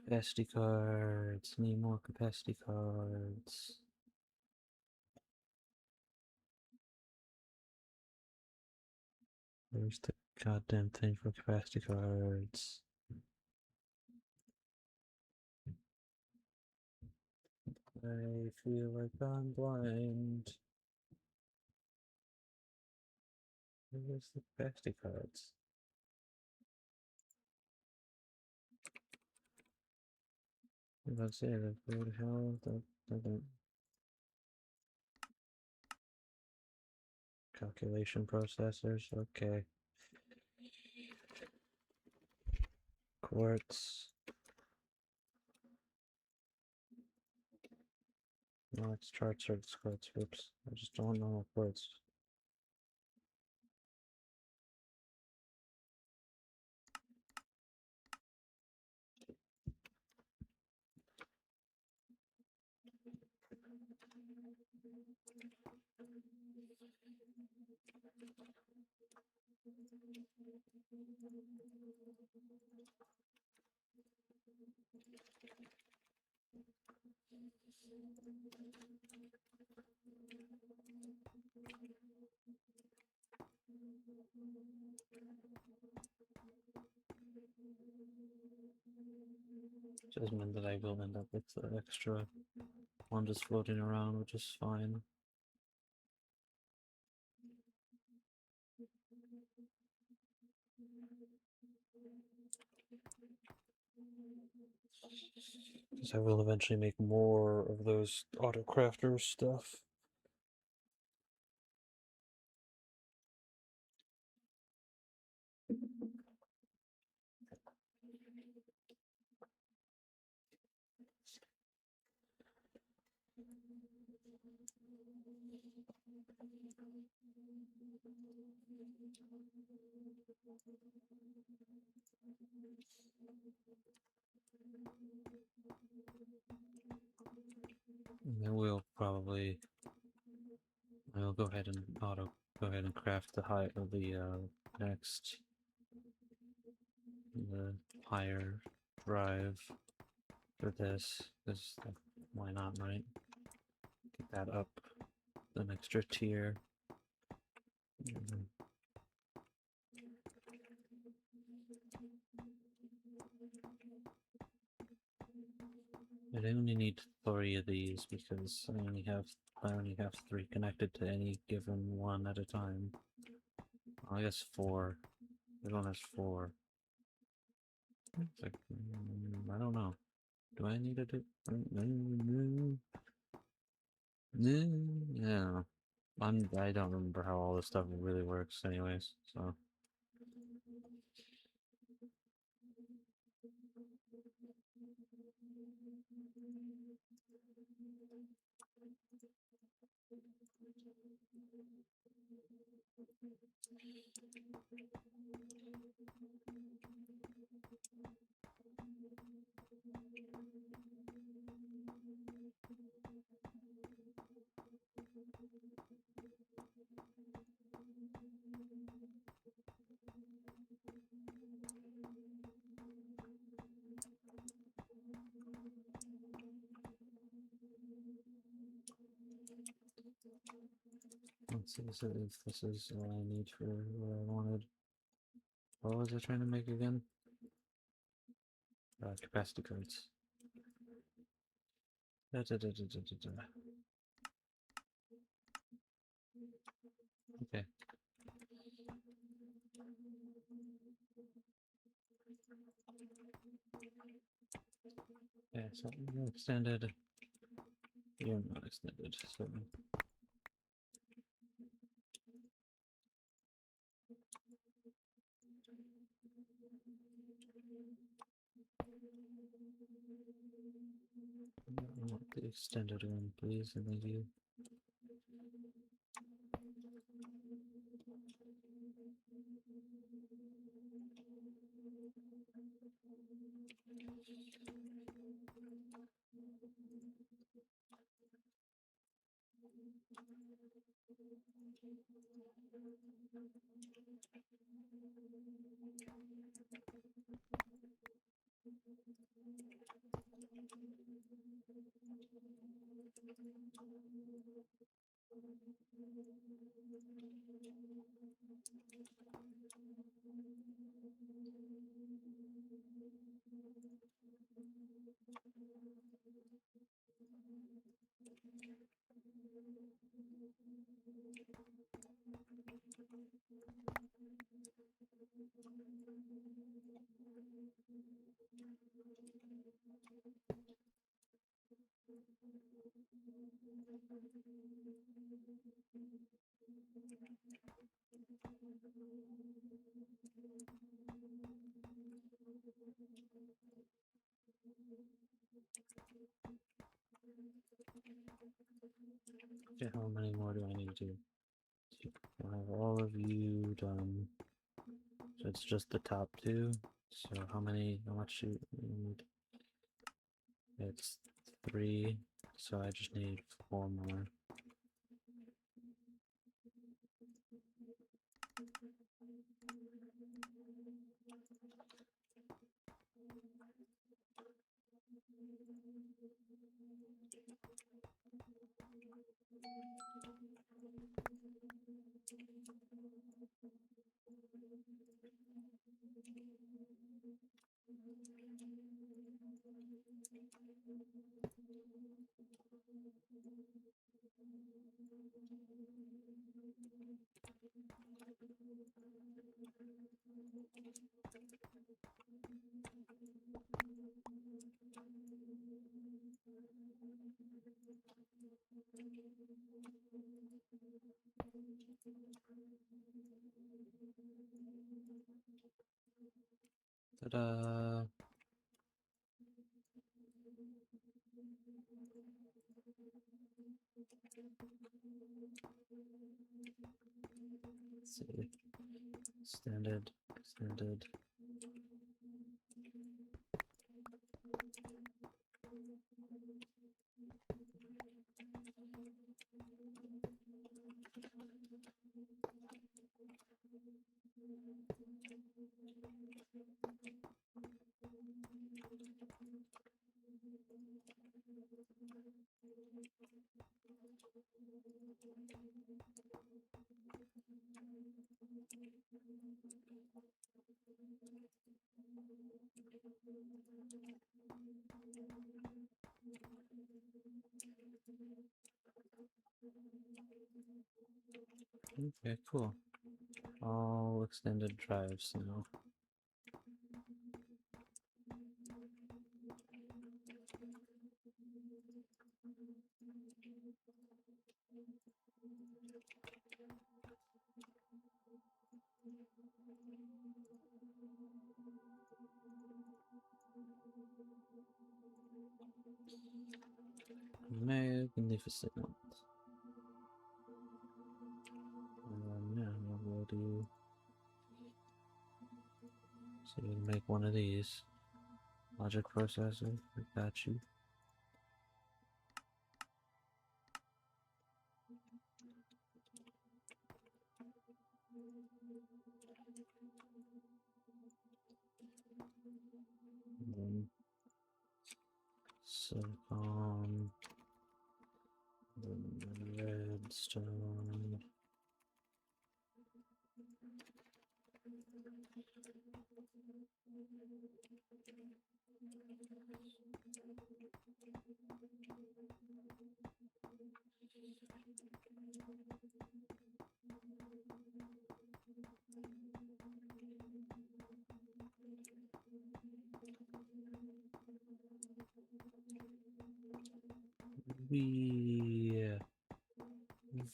Capacity cards. Need more capacity cards. Where's the goddamn thing for capacity cards? I feel like I'm blind. Where's the capacity cards? Let's say that where the hell the calculation processors, okay. Quartz. No, it's charts or it's quartz. Oops. I just don't know what quartz. Just meant that I will end up with the extra one just floating around, which is fine. Because I will eventually make more of those auto crafter stuff. And then we'll probably I'll go ahead and craft the next the higher drive for this, because why not, right? Get that up an extra tier. I only need 3 of these because I only have 3 connected to any given one at a time. I guess 4. This one has 4. It's like, I don't know. Do I need to do? Yeah. I don't remember how all this stuff really works anyways, so. Let's see if this is all I need for what I wanted. What was I trying to make again? Capacity cards. Okay. Yeah, so extended. You're not extended, so. I want the extended one, please, and thank you. Okay, how many more do I need to do? I have all of you done. So it's just the top two. So how much do you need? It's 3. So I just need 4 more. Ta-da! Let's see. Extended. Okay, cool. All extended drives now. Magnificent. And now we'll do. So you can make one of these. Logic processor, I got you. And then silicon, redstone. We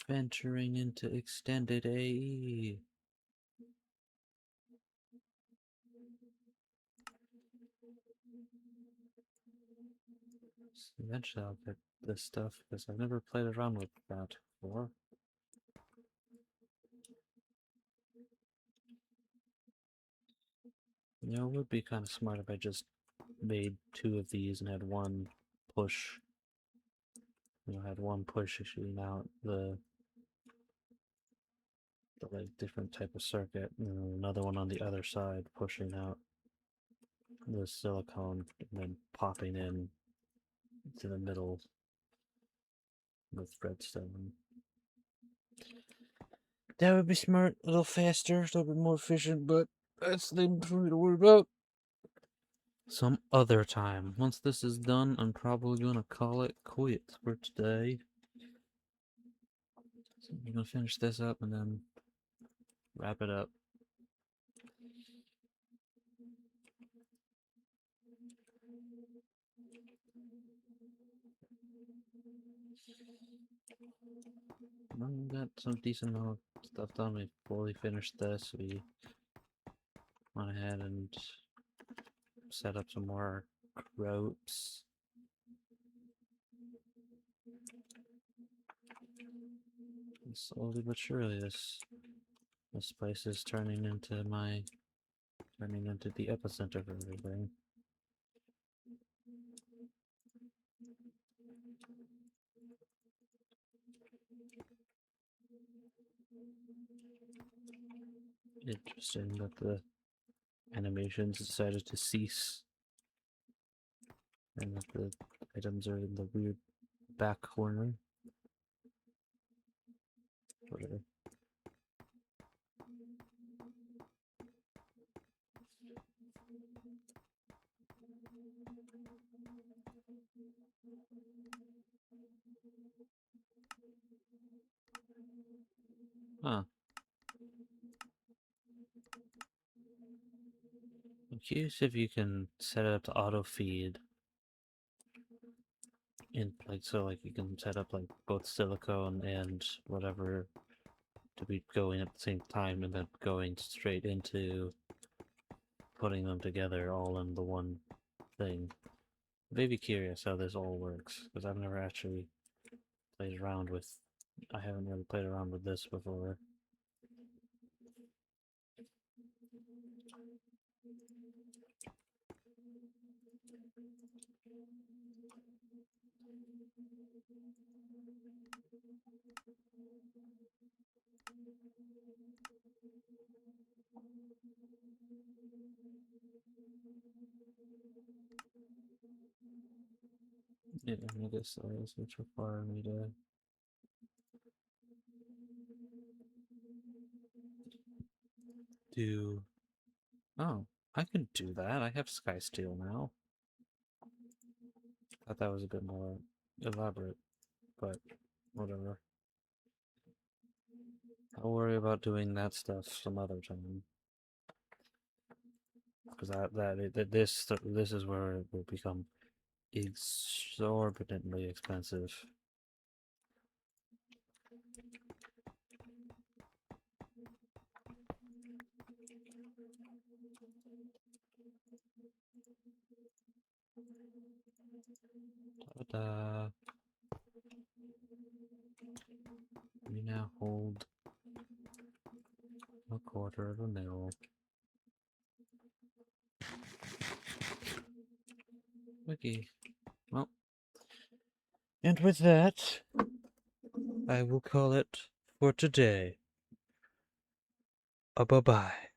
venturing into extended AE. So eventually I'll get this stuff because I've never played around with that before. You know, it would be kind of smart if I just made 2 of these and had one push. You know, had one push shooting out the like different type of circuit, and then another one on the other side pushing out the silicone and then popping in to the middle with redstone. That would be smart, a little faster, a little bit more efficient, but that's the thing for me to worry about. Some other time. Once this is done, I'm probably gonna call it quits for today. So I'm gonna finish this up and then wrap it up. We got some decent amount of stuff done. We fully finished this. We went ahead and set up some more ropes. And slowly but surely, this place is turning into the epicenter of everything. Interesting that the animations decided to cease and that the items are in the weird back corner. Whatever. Huh. I'm curious if you can set it up to auto feed. In like so like you can set up like both silicone and whatever to be going at the same time and then going straight into putting them together all in the one thing. I'm very curious how this all works because I've never actually played around with. I haven't really played around with this before. Yeah, I guess those which require me to do. Oh, I can do that. I have Sky Steel now. Thought that was a bit more elaborate, but whatever. I'll worry about doing that stuff some other time. Because this is where it will become exorbitantly expensive. Ta-da! We now hold a quarter of a mil. Okay. Well, and with that, I will call it for today. Bye-bye.